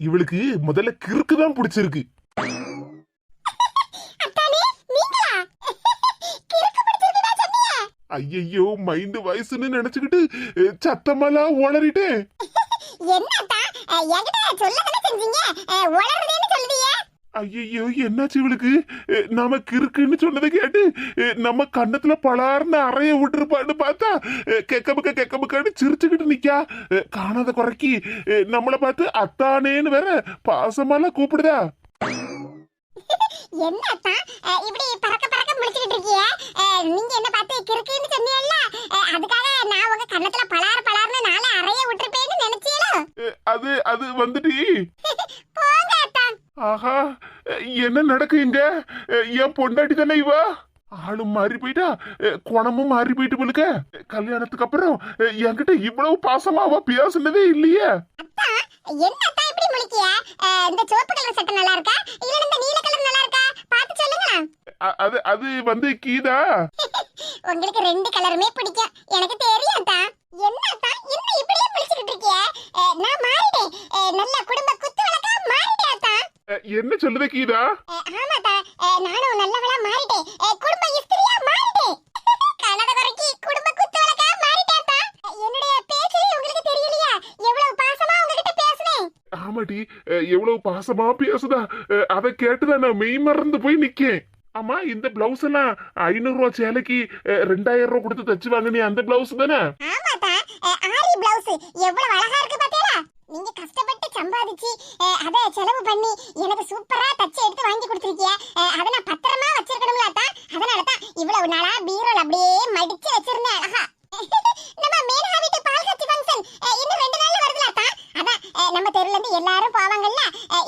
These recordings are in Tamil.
இவளுக்கு முதல்ல கிறுக்குதான் பிடிச்சிருக்கு. ஐயோ மைண்ட் வயசுன்னு நினைச்சுக்கிட்டு சத்தமெல்லாம் உளறிட்டேன். ஐயோ என்னாச்சு இவளுக்கு? நாம கிறுக்குன்னு சொன்னதை கேட்டு நம்ம கண்ணத்துல பலார்னு அறைய விட்டுருப்பான்னு பார்த்தா கெக்கமுக்கான்னு சிரிச்சுக்கிட்டு நிக்கா. காணாத குறைக்கி நம்மள பார்த்து அத்தானேன்னு வேற பாசமாலாம் கூப்பிடுதா. என்னத்தா இப்படி பறக்க பறக்க முடிச்சிட்டு இருக்கீங்க? நீங்க என்ன பார்த்து கிறுக்குன்னு சொன்னீங்கல்ல, அதுக்காக நான் உங்க கண்ணத்துல பலார் பலார்னு நாளை அறைய விட்டுருப்பேன்னு நினைச்சீங்களோ? அது வந்துட்டு போங்க அத்தா. ஆஹா என்ன நடக்குங்க? என் பொண்டாட்டி தானே இவ? ஆளும் மாறி போயிட்டா, குணமும் மாறி போயிட்டு போலுக்க. கல்யாணத்துக்கு அப்புறம் என்கிட்ட இவ்வளவு பாசமா அவ பேசுனதே இல்லையே. அத்தா என்னத்தா இப்படி முழிக்கிய? இந்த சிவப்பு கலர் சட்டை நல்லா இருக்கா இல்ல இந்த நீல கலர் நல்லா இருக்கா பாத்து சொல்லுங்க. அது வந்து கீதா, உங்களுக்கு ரெண்டு கலருமே பிடிக்கும் எனக்கு தெரியாதா. என்னத்தா என்ன இப்படியே முழிச்சிட்டு இருக்கீங்க? நான் மாறிட்டேன், நல்ல குடும்ப குத்து விளக்கா மாறிட்டேன்தா. என்ன சொல்லுத கீதா? ஆமாதா, நானும் நல்லவளா மாறிட்டேன், குடும்ப இஸ்திரியா மாறிட்டேன். கனத குறைக்கி குடும்ப குத்து விளக்கா மாறிட்டேன்தா. என்னுடைய பேச்சிலே உங்களுக்கு தெரியலையா எவ்வளவு பாசமா உங்ககிட்ட பேசுனேன்? ஆமாடி, எவ்வளவு பாசமா பேசுதா. அதை கேட்டுதான் நான் மெய் மறந்து போய் நிக்கேன். ஆமா, இந்த பிளவுஸ் எல்லாம் 500 ரூபாய் சேலைக்கு 2000 ரூபாய் கொடுத்து தச்சு வாங்கினே அந்த பிளவுஸ் தானே? ஆமாதா, ஆரி பிளவுஸ் எவ்வளவு அழகா இருக்கு பாத்தீங்களா? நீங்க கஷ்டப்பட்டு சம்பாதிச்சு அத செலவு பண்ணி எனக்கு சூப்பரா தச்சு எடுத்து வாங்கி கொடுத்திருக்கீங்க. அத நான் பத்திரமா வச்சிருக்கணும்ல அத்தா. அதனால தான் இவ்வளவு நாளா பீரோல அப்படியே மடிச்சு வச்சிருந்தேன் அழகா. நம்ம மேனகா வீட்டு பால் காட்சி ஃபங்க்ஷன் இன்னும் 2 நாள்ல வருதுல அத்தா. அதான் நம்ம தெருல இருந்து எல்லாரும் போவாங்கல்ல,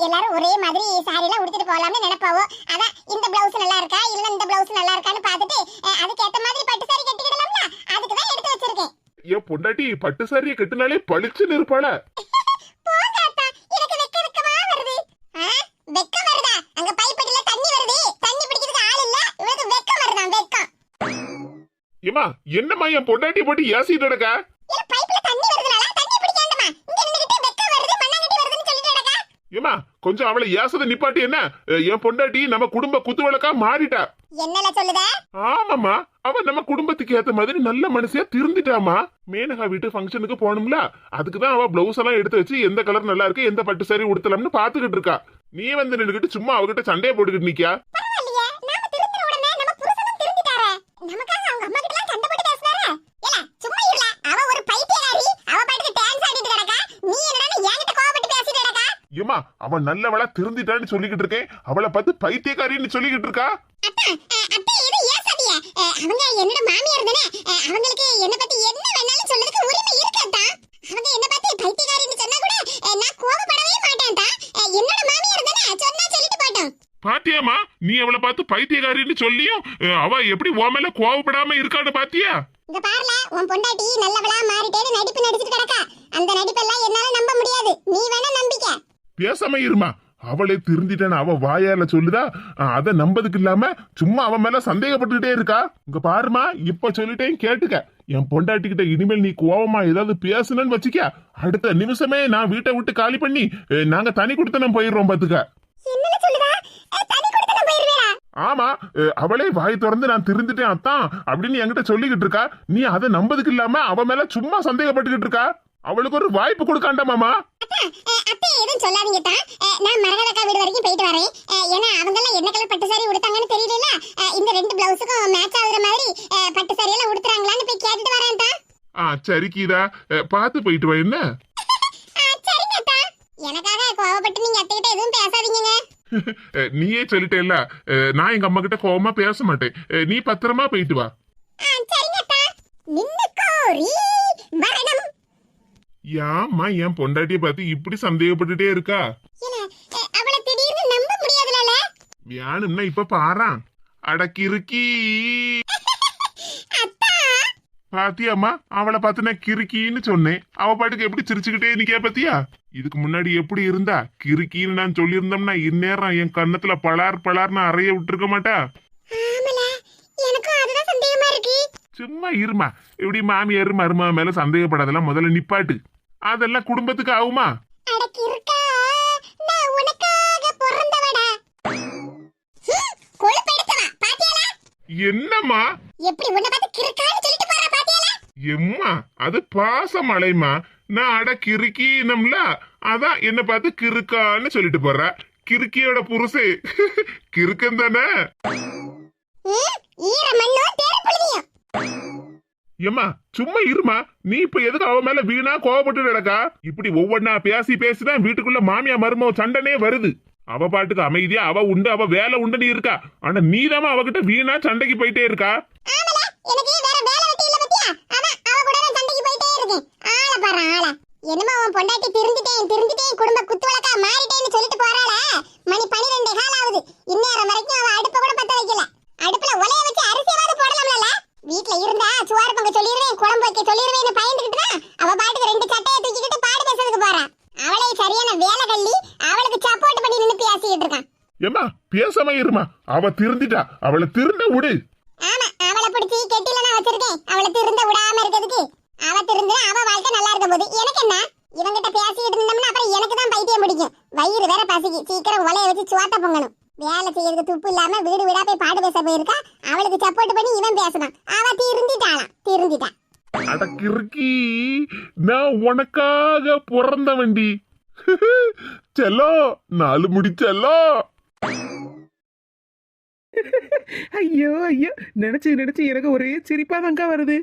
எல்லாரும் ஒரே மாதிரி சாரி எல்லாம் உடுத்திட்டு போலாம்னு நினைப்பாவோ. அதான் இந்த பிளவுஸ் நல்லா இருக்கா இல்ல இந்த பிளவுஸ் நல்லா இருக்கான்னு பார்த்துட்டு அதுக்கு ஏத்த மாதிரி பட்டு சாரி கட்டிக்கிடலாம்ல, அதுக்கு தான் எடுத்து வச்சிருக்கேன். என் பொண்டாட்டி பட்டு சாரியை கட்டினாலே பளிச்சுன்னு இருப்பாள. போங்க அத்தா, எனக்கு வெக்கமா வருது. வெக்கம் வருதா? அங்க பைப்படியில தண்ணி வருது, தண்ணி பிடிக்கிறதுக்கு ஆள் இல்ல, இவளுக்கு வெக்கம் வருதா? வெக்கம். ஏமா என்னம்மா என் பொண்டாட்டி போட்டு ஏசிட்டு நடக்கா? இல்ல பைப்ல தண்ணி வருதுனால தண்ணி பிடிக்காண்டமா இங்க நின்னுகிட்டு வெக்கம் வருது மண்ணாங்கட்டி வருதுன்னு சொல்லிட்டு நடக்கா. ஏமா கொஞ்சம் அவளை ஏசத நிப்பாட்டி. என்ன என் பொண்டாட்டி நம்ம குடும்ப குத்துவிளக்கா மாறிட்டா. என்னல சொல்லுத? ஆமாமா, அவ நம்ம குடும்பத்துக்கு ஏத்த மாதிரி நல்ல மனுஷியா திருந்திட்டாமா. மேனகா வீட்டு ஃபங்க்ஷனுக்கு போகணும்ல, அதுக்குதான் அவ பிளவுஸ் எல்லாம் எடுத்து வச்சு எந்த கலர் நல்லா இருக்கு எந்த பட்டு சாரி உடுத்தலாம்னு பாத்துக்கிட்டு இருக்கா. நீ வந்து நின்னுகிட்டு சும்மா அவகிட்ட சண்டையை போட்டுக்கிட்டு நிக்கியா? பரவாயில்லையே, நாம திருந்தின உடனே நம்ம புருஷனும் திருந்திட்டாரே, நமக்காக அவங்க அம்மா கிட்ட எல்லாம் சண்டை போட்டு பேசுறாரே. ஏல சும்மா இருல, அவ ஒரு பைத்தியக்காரி, அவ பாட்டுக்கு டான்ஸ் ஆடிட்டு கிடக்கா. நீ என்னடா என்கிட்ட கோவப்பட்டு பேசிட்டு கிடக்கா? ஏமா அவன் நல்லவளா திருந்திட்டான்னு சொல்லிக்கிட்டு இருக்கேன், அவளை பார்த்து பைத்தியக்காரின்னு சொல்லிக்கிட்டு இருக்கா. அத்தை இது ஏசாதிய, அவங்க என்னோட மாமியார் தானே, அவங்களுக்கு என்ன பத்தி என்ன வேணாலும் சொல்றதுக்கு உரிமை இருக்கு அத்தா. அவங்க என்ன பத்தி பைத்தியக்காரின்னு சொன்னா கூட நான் கோவப்படவே மாட்டேன் அத்தா. என்னோட மாமியார் தானே, சொன்னா சொல்லிட்டு போட்டோம். பாத்தியாமா, நீ அவளை பார்த்து பைத்தியக்காரின்னு சொல்லியும் அவ எப்படி உன் மேல கோவப்படாம இருக்கான்னு பாத்தியா? இங்க பாருல, உன் பொண்டாட்டி நல்லவளா மாறிட்டேன்னு நடிப்பு நடிச்சிட்டு கிடக்கா. அந்த நடிப்பெல்லாம் என்னால நம்ப முடியாது, நீ வேணா நம்பிக்க. பேசாம இருமா. அவளே திருந்திட்டான அவ வாயால சொல்லுதா, அத நம்பதுக்கு இல்லாம சும்மா அவன் மேல சந்தேகப்பட்டுக்கிட்டே இருக்கா. இங்க பாருமா, இப்ப சொல்லிட்டேன் கேட்டுக்க. என் பொண்டாட்டி கிட்ட இனிமேல் நீ கோவமா ஏதாவது பேசுனன்னு வச்சுக்க, அடுத்த நிமிஷமே நான் வீட்டை விட்டு காலி பண்ணி நாங்க தனி கொடுத்தனம் போயிடுறோம் பாத்துக்க. என்னல சொல்லுதா? தனி கொடுத்தனம் போயிடுவேடா? ஆமா, அவளே வாய் திறந்து நான் திருந்துட்டேன் அத்தான் அப்படின்னு என்கிட்ட சொல்லிக்கிட்டு இருக்கா. நீ அதை நம்பதுக்கு இல்லாம அவ மேல சும்மா சந்தேகப்பட்டுக்கிட்டு இருக்கா. அவளுக்கு ஒரு வாய்ப்பு கொடுக்காண்டாமாமா. அத்தை எதுவும் சொல்லாதீங்க தான், நான் மரகதக்கா வீடு வரைக்கும் போயிட்டு வரேன். ஏன்னா அவங்க எல்லாம் என்ன கலர் பட்டு சாரி உடுத்தாங்கன்னு தெரியல. இந்த 2 பிளவுஸுக்கும் மேட்ச் ஆகுற மாதிரி பட்டு சாரி எல்லாம் உடுத்துறாங்களான்னு போய் கேட்டுட்டு வரேன் தான். சரி கீதா, பார்த்து போயிட்டு வா. என்ன சரிங்க அத்தா, எனக்காக கோவப்பட்டு நீங்க அத்தை கிட்ட எதுவும் பேசாதீங்க. நீயே சொல்லிட்டேல்ல, நான் எங்க அம்மா கிட்ட கோவமா பேச மாட்டேன். நீ பத்திரமா போயிட்டு வா. சரிங்க அத்தா. நின்னுக்கோரி மரணம். ஏம்மா என் பொண்டாட்டிய பார்த்து இப்படி சந்தேகப்பட்டுட்டே இருக்கா? அவளை திடீர்னு நம்ப முடியாதுல. வேணும்னா இப்ப பாறான் அடக்கிருக்கி. பாத்தியாமா, அவளை பார்த்து நான் கிறுக்கின்னு சொன்னேன், அவ பாட்டுக்கு எப்படி சிரிச்சுக்கிட்டே நிக்கா பாத்தியா? இதுக்கு முன்னாடி எப்படி இருந்தா? கிறுக்கின்னு நான் சொல்லியிருந்தோம்னா இந்நேரம் என் கண்ணத்துல பலார் பலார்னு அறைய விட்டுருக்க மாட்டா. சும்மா இருமா, இப்படி மாமியார் மருமா மேல சந்தேகப்படாதெல்லாம் முதல்ல நிப்பாட்டு. அதெல்லாம் குடும்பத்துக்கு ஆகுமா? என்னம்மா? எப்படி உன்னை பார்த்து கிறுக்கான்னு சொல்லிட்டு போறா பாத்தியால? எம்மா அது பாசமலைமா. நான் அட கிறுக்கினம்ல, அதான் என்ன பார்த்து கிறுக்கான்னு சொல்லிட்டு போற. கிறுக்கியோட புருஷே கிறுக்கன் தானே. ஈர மண்ணோ தேர புழுதியும். ஏம்மா சும்மா இருமா. நீ இப்ப எதுக்கு அவ மேல வீணா கோவப்பட்டு நடக்கா? இப்படி ஒவ்வொன்னா பேசி பேசிதான் வீட்டுக்குள்ள மாமியா மருமோ சண்டனே வருது. அவ பாட்டுக்கு அமைதியா அவ உண்டு அவ வேலை உண்டுன்னு இருக்கா. ஆனா நீதாமா அவகிட்ட வீணா சண்டைக்கு போயிட்டே இருக்கா. ஆமல எனக்கு வேற வேலை வெட்டி இல்ல பத்தியா? அதான் அவ கூட நான் சண்டைக்கு போயிட்டே இருக்கேன். ஆள பாரு ஆள. என்னமா உன் பொண்டாட்டி திருந்திட்டேன் குடும்ப குத்துவளக்கா மாறிட்டேன்னு சொல்லிட்டு போறாள. மணி 12 கால் ஆகுது. இந்நேரம் வரைக்கும் அவ அடுப்ப கூட பத்த வைக்கல. அடுப்புல உலைய வச்சு அரிசியாவது போடலாம்ல. வீட்ல இருந்தா சுவார பங்க சொல்லிடுவேன், குழம்பு வைக்க சொல்லிடுவேன்னு பயந்துக்கிட்டுனா அவ பாட்டுக்கு 2 சட்டையை தூக்கிக்கிட்டு பாடு பேசுறதுக்கு போறா. அவளே சரியான வேலை கள்ளி, அவளுக்கு சப்போர்ட் பண்ணி நின்னு பேசிட்டு இருக்கான். ஏம்மா பேசாம இருமா. அவ திருந்திட்டா, அவளை திருந்த விடு. ஆமா அவளை பிடிச்சி கெட்டில நான் வச்சிருக்கேன். அவளை திருந்த விடாம இருக்கிறதுக்கு. அவ திருந்தா அவ வாழ்க்கை நல்லா இருக்க போகுது. எனக்கு என்ன? இவங்கிட்ட பேசிட்டு இருந்தோம்னா அப்புறம் எனக்கு தான் பைத்தியம் பிடிக்கும். வயிறு வேற பசிக்கு. சீக்கிரம் உலைய வச்சு சுவாத்த பொங்கணும். வேலை செய்யறதுக்கு துப்பு இல்லாம வீடு வீடா போய் பாடு பேச போயிருக்கா. அவளுக்கு சப்போர்ட் பண்ணி இவன் பேசுறான். அவ திருந்திட்டா. அட கிறுக்கி, நான் உனக்காக பிறந்த வண்டி செல்லோ. 4 முடி செல்லோ. ஐயோ ஐயோ, நினைச்சு எனக்கு ஒரே சிரிப்பா தாங்க வருது.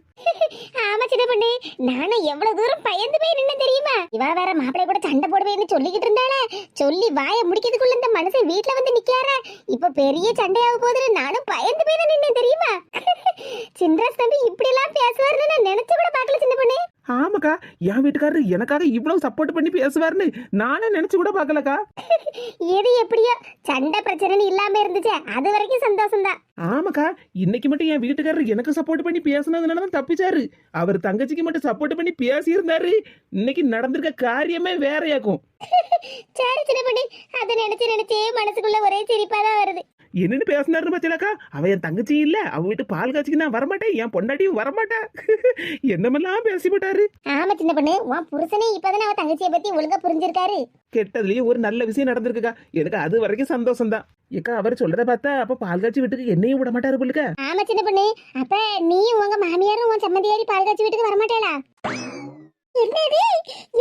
ஆமா சின்ன பொண்ணு, நானும் எவ்வளவு தூரம் பயந்து போய் நின்னு தெரியுமா? இவ வேற மாப்பிள்ளை கூட சண்டை போடுவேன்னு சொல்லிக்கிட்டு இருந்தாள. சொல்லி வாய முடிக்கிறதுக்குள்ள இந்த மனுஷன் வீட்டுல வந்து நிக்காரா. இப்ப பெரிய சண்டையாக போகுது. நானும் பயந்து போய் தான் நின்னேன் தெரியுமா? சின்ராஸ் தம்பி இப்படி எல்லாம் பேசுவாருன்னு நான் நினைச்சு கூட பாக்கல சின்ன பொண்ணு. ஆமாக்கா, என் வீட்டுக்காரரு எனக்காக இவ்வளவு சப்போர்ட் பண்ணி பேசுவாருன்னு நானே நினைச்சு கூட பாக்கலக்கா. எது எப்படியோ சண்டை பிரச்சனை இல்லாம இருந்துச்சு, அது வரைக்கும் சந்தோஷம் தான். ஆமாக்கா, இன்னைக்கு மட்டும் என் வீட்டுக்காரரு எனக்கு சப்போர்ட் பண்ணி பேசினதுனாலதான் தப்பிச்சாரு. அவர் தங்கச்சிக்கு மட்டும் சப்போர்ட் பண்ணி பேசி இருந்தாரு, இன்னைக்கு நடந்திருக்க காரியமே வேறையாக்கும். சரி சின்ன பொண்ணு, அதை நினைச்சே மனசுக்குள்ள ஒரே சிரிப்பா தான் வருது. என்னன்னு பேசினாரு பத்தியலாக்கா? அவ என் தங்கச்சி இல்ல, அவ வீட்டு பால் காய்ச்சிக்கு நான் வரமாட்டேன், என் பொண்டாட்டியும் வரமாட்டா, என்னமெல்லாம் பேசிவிட்டாரு. ஆமா சின்ன பொண்ணு, உன் புருஷனே இப்பதானே அவ தங்கச்சியை பத்தி ஒழுங்கா புரிஞ்சிருக்காரு. கெட்டதுலயே ஒரு நல்ல விஷயம் நடந்திருக்குக்கா. எனக்கு அது வரைக்கும் சந்தோஷம் தான். ஏக்கா அவர் சொல்றத பார்த்தா அப்ப பால் காய்ச்சி வீட்டுக்கு என்னையும் விட மாட்டாரு போலுக்க. ஆமா சின்ன பொண்ணு, அப்ப நீயும் உங்க மாமியாரும் உன் சம்மந்தியாரி பால் காய்ச்சி வீட்டுக்கு வரமாட்டேளா? என்னது,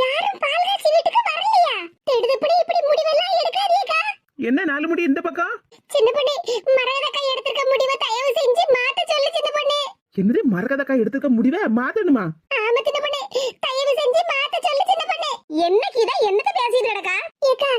யாரும் பால் காய்ச்சி வீட்டுக்கு வரலையா? திடுதுப்படி இப்படி முடிவெல்லாம் எடுக்காதீக்கா. என்ன 4 முடி இந்த பக்கம்? சின்ன பொண்ணு, மரகதக்கா எடுத்துக்க முடிவை தயவு செஞ்சு மாத்த சொல்லு சின்ன பொண்ணு. என்னது, மரகதக்கா எடுத்துக்க முடிவை மாத்தணுமா? ஆமா சின்ன பொண்ணு, தயவு செஞ்சு மாத்த சொல்லு சின்ன பொண்ணு. என்னக்கு இத என்னத்த பேசிட்டு நடக்கா? ஏக்கா,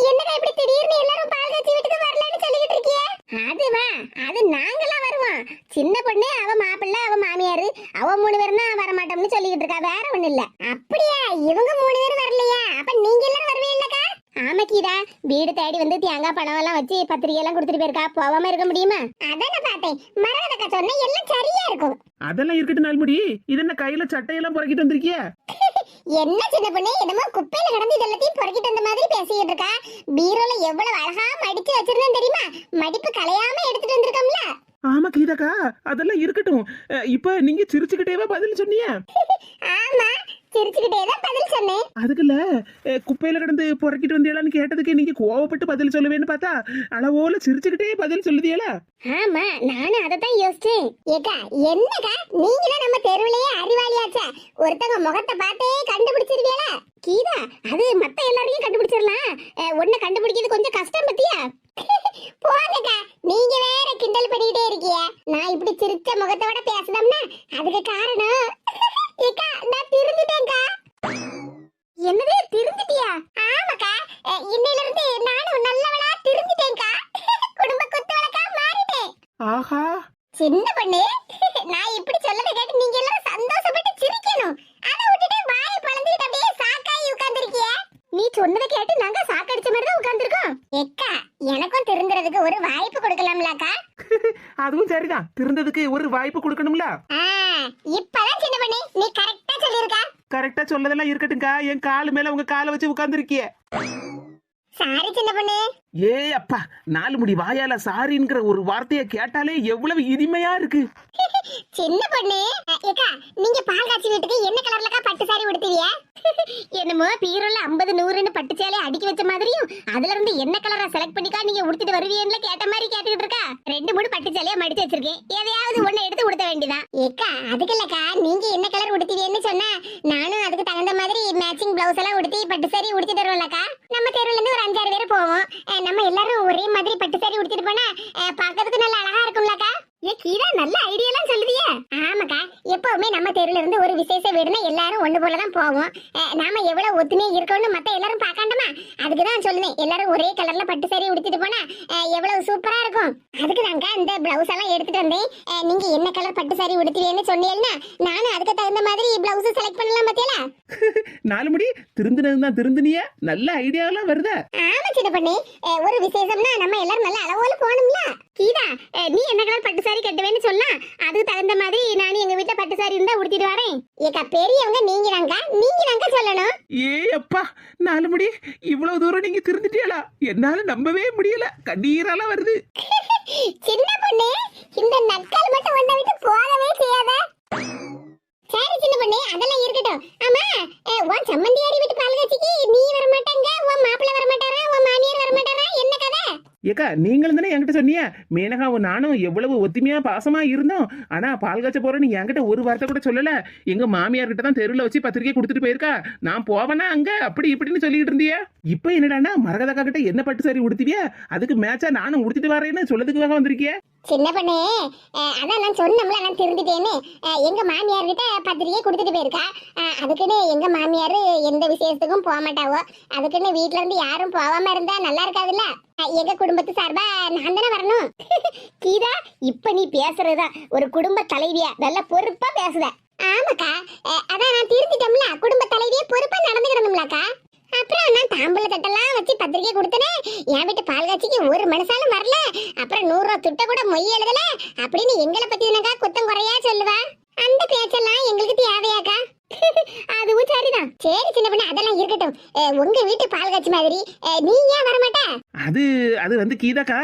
என்னக்கா இப்படி திடீர்னு எல்லாரும் பால் காய்ச்சி வீட்டுக்கு வரலன்னு சொல்லிட்டு இருக்கியே? அதுவா, அது நாங்கலாம் வருவோம். சின்ன பொண்ணு அவ மாப்பிள்ளை அவ மாமியாரு அவ 3 பேர்னா வர மாட்டோம்னு சொல்லிட்டு இருக்கா, வேற ஒண்ணு இல்ல. அப்படியா? இவங்க 3 பேர் வரலையா? அப்ப நீங்க எல்லாரும் வருவீங்கல்லக்கா? ஆமா கீதா, வீடு தேடி வந்து தேங்காய் பழம் எல்லாம் வச்சு பத்திரிகை எல்லாம் கொடுத்துட்டு போயிருக்கா, போகாம இருக்க முடியுமா? அதான் பார்த்தேன், மரகதக்கா சொன்ன எல்லாம் சரியா இருக்கும். அதெல்லாம் இருக்கட்டும் 4 முடி, இது என்ன கையில சட்டையெல்லாம் புறக்கிட்டு வந்திருக்கிய? என்ன சின்ன பொண்ணு, என்னமோ குப்பையில கிடந்து இதெல்லாத்தையும் புறக்கிட்டு வந்த மாதிரி பேசிட்டு இருக்கா. பீரோல எவ்வளவு அழகா மடிச்சு வச்சிருந்தேன் தெரியுமா? மடிப்பு கலையாம எடுத்துட்டு வந்திருக்கோம்ல. ஆமா கீதாக்கா, அதெல்லாம் இருக்கட்டும். இப்ப நீங்க சிரிச்சுக்கிட்டேவா பதில் சொன்னீங்க? ஆமா, சிரிச்சுக்கிட்டே தான் பதில் சொன்னேன். அதுக்குல்ல குப்பையில கிடந்து புறக்கிட்டு வந்தீங்களான்னு கேட்டதுக்கு நீங்க கோவப்பட்டு பதில் சொல்லுவேன்னு பார்த்தா அளவோல சிரிச்சுக்கிட்டே பதில் சொல்லுதியலா? ஆமா, நானும் அதத்தான் யோசிச்சேன். ஏக்கா, என்னக்கா நீங்க தான் நம்ம தெருவிலேயே அறிவாளியாச்சா, ஒருத்தங்க முகத்தை பார்த்தே கண்டுபிடிச்சிருவீங்களா? கீதா, அது மத்த எல்லாரையும் கண்டுபிடிச்சிடலாம், ஒன்ன கண்டுபிடிக்கிறது கொஞ்சம் கஷ்டம் பத்தியா? போங்கக்கா, நீங்க வேற கிண்டல் பண்ணிட்டே இருக்கீங்க. நான் இப்படி சிரிச்ச முகத்தோட பேசணும்னா அதுக்கு காரணம் ஏக்கா, நான் திருந்திட்டேன்க்கா. என்னது, திருந்திட்டியா? ஆமாக்கா, இன்னையில இருந்து நானும் நல்லவளா திருந்திட்டேன்க்கா. குடும்ப குத்துவளக்கா மாறிட்டேன். ஆஹா, சின்ன பொண்ணு, நான் இப்படி சொல்லதை கேட்டு நீங்க எல்லாரும் சந்தோஷப்பட்டு சிரிக்கணும். அதை விட்டுட்டு வாயை பழந்துட்டு அப்படியே சாக்காயி உட்கார்ந்திருக்கிய. நீ சொன்னதை கேட்டு நாங்க சாக்கடிச்ச மாதிரி தான் உட்கார்ந்திருக்கோம். ஏக்கா, எனக்கும் திருந்துறதுக்கு ஒரு வாய்ப்பு கொடுக்கலாம்லக்கா? அதுவும் சரிதான், திருந்ததுக்கு ஒரு வாய்ப்பு கொடுக்கணும்ல. இப்பதான் சின்ன பொண்ணு நீ கரெக்டா சொல்லிருக்கா. கரெக்டா சொல்லதெல்லாம் இருக்கட்டும்க்கா, என் காலு மேல உங்க காலை வச்சு உட்கார்ந்துருக்கிய. சாரி சின்ன பொண்ணு. ஏ அப்பா, 4 முடி வாயால சாரிங்கிற ஒரு வார்த்தையை கேட்டாலே எவ்வளவு இனிமையா இருக்கு. சின்ன பொண்ணு, ஏக்கா நீங்க பால் காய்ச்சி வீட்டுக்கு என்ன கலர்லக்கா பட்டு சாரி உடுத்துவிய? என்னமோ பீரோல 50 100ன்னு பட்டு சேலை அடுக்கி வச்ச மாதிரியும் அதுல இருந்து என்ன கலரா செலக்ட் பண்ணிக்கா நீங்க உடுத்திட்டு வருவீங்கன்னு கேட்ட மாதிரி கேட்டுக்கிட்டு இருக்கா. 2 3 பட்டு சேலையா மடிச்சு வச்சிருக்கேன், எதையாவது ஒண்ணு எடுத்து உடுத்த வேண்டியதான். ஏக்கா அதுக்கு இல்லக்கா, நீங்க என்ன கலர் உடுத்துவீங்கன்னு சொன்னா நானும் அதுக்கு தகுந்த மாதிரி மேட்சிங் பிளவுஸ் எல்லாம் உடுத்தி பட்டு சாரி உடுத்திட்டு வருவோம்லக்கா. நம்ம தெருவுல இருந்து ஒரு 5 6 பேர் போவோம். நம்ம எல்லாரும் ஒரே மாதிரி பட்டு சாரி உடுத்திட்டு போனா பார்க்கிறதுக்கு நல்ல அழகா இருக்கும்லக்கா. ஏ கீதா, நல்ல ஐடியாலாம் சொல்லுவியே. ஆமாக்கா, எப்பவுமே நம்ம தெருல இருந்து ஒரு விசேஷ வீடுனா எல்லாரும் ஒண்ணு போலதான் போவோம். நாம எவ்வளவு ஒத்துமையா இருக்கோம்னு மத்த எல்லாரும் பாக்காண்டமா, அதுக்குதான் சொல்லுவேன் எல்லாரும் ஒரே கலர்ல பட்டு சாரி உடுத்திட்டு போனா எவ்வளவு சூப்பரா இருக்கும். அதுக்குதாங்க இந்த பிளவுஸ் எல்லாம் எடுத்துட்டு வந்தேன். நீங்க என்ன கலர் பட்டு சாரி உடுத்துவீங்கன்னு சொன்னீங்கன்னா நானும் அதுக்கு தகுந்த மாதிரி பிளவுஸ் செலக்ட் பண்ணலாம். பாத்தியா 4 முடி திருந்தினதுதான் திருந்தினிய, நல்ல ஐடியாவெல்லாம் வருத. ஆமா சின்ன பண்ணி, ஒரு விசேஷம்னா நம்ம எல்லாரும் நல்ல அளவோல போகணும்ல. கீதா, நீ என்ன கலர் பட்டு சாரி கட்டுவேன்னு சொன்னா அதுக்கு தகுந்த மாதிரி நானும் எங்க வீட்டுல பட்டு சாரி இருந்தா உடுத்திட்டு வரேன். ஏக்கா பெரியவங்க நீங்க தாங்க சொல்லணும். ஏ அப்பா, 4 முடி இவ்வளவு தூரம் நீங்க திருந்திட்டீங்களா? என்னால நம்பவே முடியல, கண்ணீராலாம் வருது. சின்ன பொண்ணு, இந்த நட்கள் மட்டும் ஒன்ன விட்டு போகவே செய்யாத. சரி சின்ன பொண்ணு, அதெல்லாம் இருக்கட்டும். ஆமா, உன் சம்மந்தியாரி வீட்டு பால் காட்சிக்கு நீ வர மாட்டாங்க, உன் மாப்பிள்ளை வர மாட்டாரா, உன் மாமியார் வர மாட்டாரா, என்ன கதை? ஏக்கா நீங்களும் தானே என்கிட்ட சொன்னீங்க மேனகாவும் நானும் எவ்வளவு ஒத்துமையா பாசமா இருந்தோம். ஆனா பால் காய்ச்ச போறேன்னு என்கிட்ட ஒரு வார்த்தை கூட சொல்லல. எங்க மாமியார் கிட்ட தான் தெருவில் வச்சு பத்திரிக்கை கொடுத்துட்டு போயிருக்கா. நான் போவேனா அங்க அப்படி இப்படின்னு சொல்லிட்டு இருந்தியே. இப்ப என்னடான்னா மரகதக்கா கிட்ட என்ன பட்டு சாரி உடுத்துவிய, அதுக்கு மேட்சா நானும் உடுத்திட்டு வரேன்னு சொல்லதுக்காக வந்திருக்கிய. சின்ன பொண்ணு, அதான் நான் சொன்னோம்ல நான் திருந்துட்டேன்னு. எங்க மாமியார் கிட்ட பத்திரிக்கை கொடுத்துட்டு போயிருக்கா. அதுக்குன்னு எங்க மாமியார் எந்த விசேஷத்துக்கும் போக மாட்டாவோ. அதுக்குன்னு வீட்டுல இருந்து யாரும் போகாம இருந்தா நல்லா இருக்காதுல்ல. எங்க குடும்பத்து சார்பா நான் தானே வரணும். கீதா, இப்ப நீ பேசுறதுதான் ஒரு குடும்ப தலைவியா நல்ல பொறுப்பா பேசுத. ஆமாக்கா, அதான் நான் திருந்திட்டோம்ல, குடும்ப தலைவியே பொறுப்பா நடந்துக்கிடணும்லக்கா. அப்புறம் நான் தாம்பூல தட்டெல்லாம் வச்சு பத்திரிக்கை கொடுத்தனே, என் வீட்டு பால் காட்சிக்கு ஒரு மனுஷாலும் வரல, அப்புறம் 100 ரூபா துட்ட கூட மொய் எழுதல அப்படின்னு எங்களை பத்தி என்னக்கா குத்தம் குறையா சொல்லுவா. அந்த பேச்செல்லாம் எங்களுக்கு தேவையாக்கா? அதுவும் சரிதான். சரி சின்ன பொண்ணு, அதெல்லாம் இருக்கட்டும். உங்க வீட்டு பால் காட்சி மாதிரி நீ ஏன் வரமாட்ட? அது வந்து கீதாக்கா,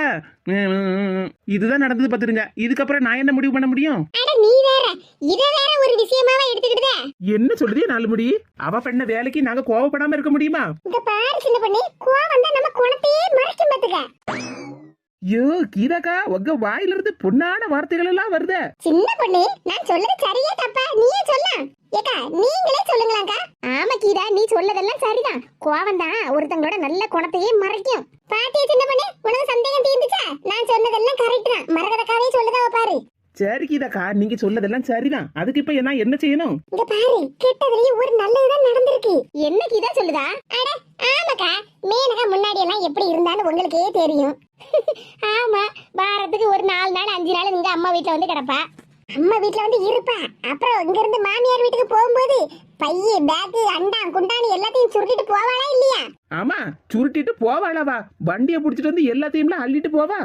இதுதான் நடந்தது பாத்துருங்க. இதுக்கப்புறம் நான் என்ன முடிவு பண்ண முடியும்? அட நீ வேற இத வேற ஒரு விஷயமாவா எடுத்துக்கிட்டே. என்ன சொல்லுதே 4 முடி? அவ பண்ண வேலைக்கு நாங்க கோவப்படாம இருக்க முடியுமா? இந்த பாரு சின்ன பொண்ணு, கோவம் தான் நம்ம குணத்தையே மறைக்கும் பாத்துக்க. ஐயோ கீதாக்கா, உங்க வாயில இருந்து பொன்னான வார்த்தைகள் எல்லாம் வருதே. சின்ன பொண்ணு, நான் சொல்றது சரியா தப்பா நீயே சொல்ல. ஏக்கா நீங்களே சொல்லுங்களாக்கா. ஆமா கீதா, நீ சொல்லதெல்லாம் சரிதான். கோவம் தான் ஒருத்தங்களோட நல்ல குணத்தையே மறைக்கும். பாத்தியா சின்ன பொண்ணு, உனக்கு சந்தேகம் தீர்ந்துச்சா? நான் சொன்னதெல்லாம் கரெக்ட் தான். மரகதக்காவே சொல்லுதாவ பாரு. சரி கீதாக்கா, நீங்க சொல்லதெல்லாம் சரிதான். அதுக்கு இப்ப நான் என்ன செய்யணும்? இங்க பாரு, கெட்டதுலயே ஒரு நல்லதுதான் நடந்திருக்கு. என்ன கீதா சொல்லுதா? அட ஆமாக்கா, மேனகா முன்னாடி எல்லாம் எப்படி இருந்தாலும் உங்களுக்கே தெரியும். ஆமா, வாரத்துக்கு ஒரு 4 நாள் 5 நாள் இங்க அம்மா வீட்டுல வந்து கிடப்பா. அம்மா வீட்டுல வந்து இருப்பா. அப்புறம் இங்க இருந்து மாமியார் வீட்டுக்கு போகும்போது பைய பேக் அண்டா குண்டானு எல்லாத்தையும் சுருட்டிட்டு போவாளா இல்லையா? ஆமா, சுருட்டிட்டு போவாளவா? வண்டியை புடிச்சிட்டு வந்து எல்லாத்தையும் அள்ளிட்டு போவா.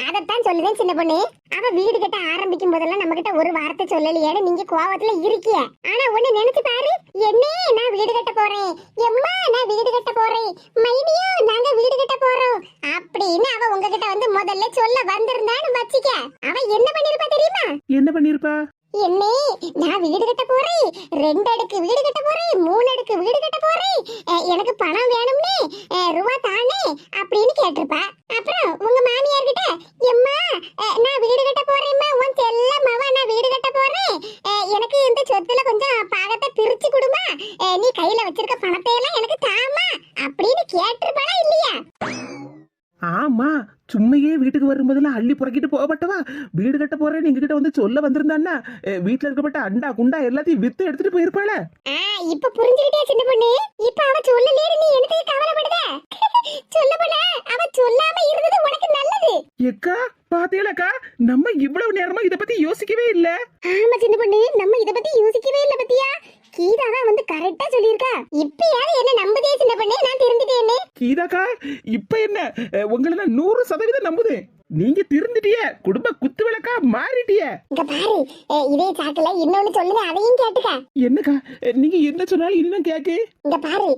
அதத்தான் சொல்லுதேன் சின்ன பொண்ணு. அவ வீடு கட்ட ஆரம்பிக்கும் போதெல்லாம் நம்ம கிட்ட ஒரு வார்த்தை சொல்லலையான்னு நீங்க கோவத்துல இருக்கிய. ஆனா ஒண்ணு நினைச்சு பாரு, என்ன நான் வீடு கட்ட போறேன், எம்மா நான் வீடு கட்ட போறேன், மைனியோ நாங்க வீடு கட்ட போறோம் அப்படின்னு அவ உங்ககிட்ட வந்து முதல்ல சொல்ல வந்திருந்தான்னு வச்சுக்க, அவ என்ன பண்ணிருப்பா தெரியுமா? என்ன பண்ணிருப்பா? என்னே நான் வீடு கட்ட போறேன், 2 அடுக்கு வீடு கட்ட போறேன், 3 அடுக்கு வீடு கட்ட போறேன், எனக்கு பணம் வேணும்னே, ரூபா தானே அப்படின்னு கேட்டிருப்பா. அப்புறம் உங்க மாமியார் கிட்ட, எம்மா நான் வீடு கட்ட போறேம்மா, உன் செல்ல மவ நான் வீடு கட்ட போறேன், எனக்கு இந்த சொத்துல கொஞ்சம் பாகத்தை பிரிச்சு கொடுமா, நீ கையில வச்சிருக்க பணத்தை எல்லாம் எனக்கு தாமா அப்படின்னு கேட்டிருப்பாளா இல்லையா? ஆமா, சும்மையே வீட்டுக்கு வரும்போதெல்லாம் அள்ளி புறக்கிட்டு போகப்பட்டவா வீடு கட்ட போறேன்னு எங்ககிட்ட வந்து சொல்ல வந்திருந்தான்னா வீட்டுல இருக்கப்பட்ட அண்டா குண்டா எல்லாத்தையும் வித்து எடுத்துட்டு போயிருப்பாள. இப்ப புரிஞ்சுக்கிட்டே சின்ன பொண்ணு. இப்ப அவ சொல்லலையே நீ எனக்கு கவலைப்படுத? சொல்ல போனா அவ சொல்லாம இருந்தது உனக்கு நல்லது. எக்கா பாத்தீங்களா, நம்ம இவ்வளவு நேரமா இத பத்தி யோசிக்கவே இல்ல. ஆமா சின்ன பொண்ணு, நம்ம இத பத்தி யோசிக்கவே இல்ல பத்தியா? கீதா தான் வந்து கரெக்டா சொல்லிருக்கா. இப்பயாவது என்ன நம்புதே சின்ன பொண்ணு, நான் தெரிஞ்சுட்டேனே. கீதாக்கா இப்ப என்ன உங்களை நான் 100% நம்புதேன். நீங்க திருந்துட்டிய, குடும்ப குத்து விளக்கா மாறிட்டிய. இங்க பாரு, இதே சாக்குல இன்னொன்னு சொல்லுங்க, அதையும் கேட்டுக்க. என்னக்கா நீங்க என்ன சொன்னாலும் இன்னும் கேக்கு. இங்க பாரு,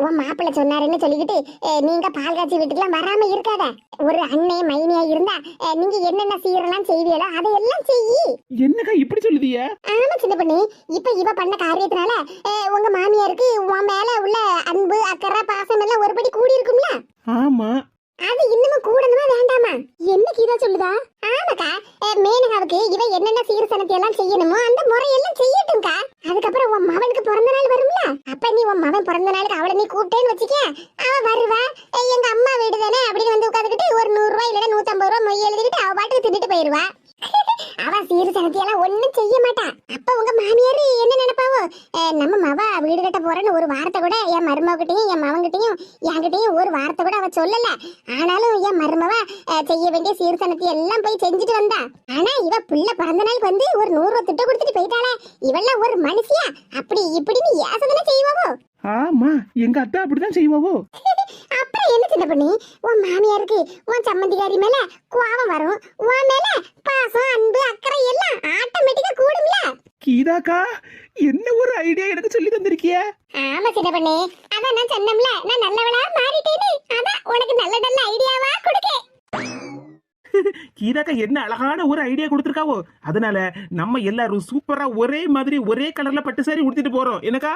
உன் மாப்பிள்ள சொன்னாருன்னு சொல்லிக்கிட்டு நீங்க பால் காய்ச்சி வீட்டுக்குலாம் வராம இருக்காத. ஒரு அண்ணே மைனியா இருந்தா நீங்க என்னென்ன சீரெல்லாம் செய்வீங்களோ அதையெல்லாம் செய்யி. என்னக்கா இப்படி சொல்லுதிய? ஆமா சின்ன பண்ணி, இப்ப இவ பண்ண காரியத்தினால உங்க மாமியாருக்கு உன் மேல உள்ள அன்பு அக்கறை பாசம் எல்லாம் ஒருபடி கூடி இருக்கும்ல. ஆமா, அது இன்னமும் கூடணுமா வேண்டாமா? என்ன கீதா சொல்லுதா? ஆமாக்கா, மேனகாவுக்கு இவ என்னென்ன சீர்சனத்தை எல்லாம் செய்யணுமோ அந்த முறையெல்லாம் செய்யட்டும்க்கா. அதுக்கப்புறம் உன் மகனுக்கு பிறந்த நாள் வரும்ல, அப்ப நீ உன் மகன் பிறந்த நாளுக்கு அவளை நீ கூப்பிட்டேன்னு வச்சுக்க, அவ வருவா. எங்க அம்மா வீடு தானே அப்படின்னு வந்து உட்காந்துக்கிட்டு ஒரு 100 ரூபாய் இல்லைன்னா 150 ரூபாய் மொய் எழுதிக்கிட்டு அவ பாட்டுக்கு தின்னுட்டு போயிருவா. அவ சீர்சனத்தை எல்லாம் ஒண்ணும் செய்ய மாட்டா. அப்ப உங்க மாமியாரு என்ன நினைப்பாவோ, நம்ம மவ வீடு கட்ட போறேன்னு ஒரு வார்த்தை கூட என் மருமகிட்டையும் என் மவன்கிட்டையும் என்கிட்டையும் ஒரு வார்த்தை கூட அவ சொல்லல. ஆனாலும் என் மருமவ செய்ய வேண்டிய சீர்சனத்தை எல்லாம் போய் செஞ்சுட்டு வந்தா. ஆனா இவ பிள்ளை பிறந்த நாளுக்கு வந்து ஒரு 100 ரூபாய் திட்ட கொடுத்துட்டு போயிட்டாளே, இவெல்லாம் ஒரு மனுஷியா? அப்படி இப்படின்னு ஏசதானே செய்வாவோ. ஆமா, எங்க அத்தா அப்படிதான் செய்வாவோ. அப்புறம் என்ன சின்ன பண்ணி, உன் மாமியாருக்கு உன் சம்மந்திகாரி மேல கோவம் வரும், உன் மேல பாசம் அன்பு அக்கறை எல்லாம் ஆட்டோமேட்டிக்கா கூடும்ல. கீதாக்கா என்ன ஒரு ஐடியா எனக்கு சொல்லி தந்திருக்கிய. ஆமா சின்ன பண்ணி, அதான் நான் சொன்னோம்ல, நான் நல்லவளா மாறிட்டேன்னு. அதான் உனக்கு நல்ல நல்ல ஐடியாவா கொடுக்கேன். கீதாக்கா என்ன அழகான ஒரு ஐடியா கொடுத்திருக்காவோ. அதனால நம்ம எல்லாரும் சூப்பரா ஒரே மாதிரி ஒரே கலர்ல பட்டு சாரி உடுத்திட்டு போறோம். எனக்கா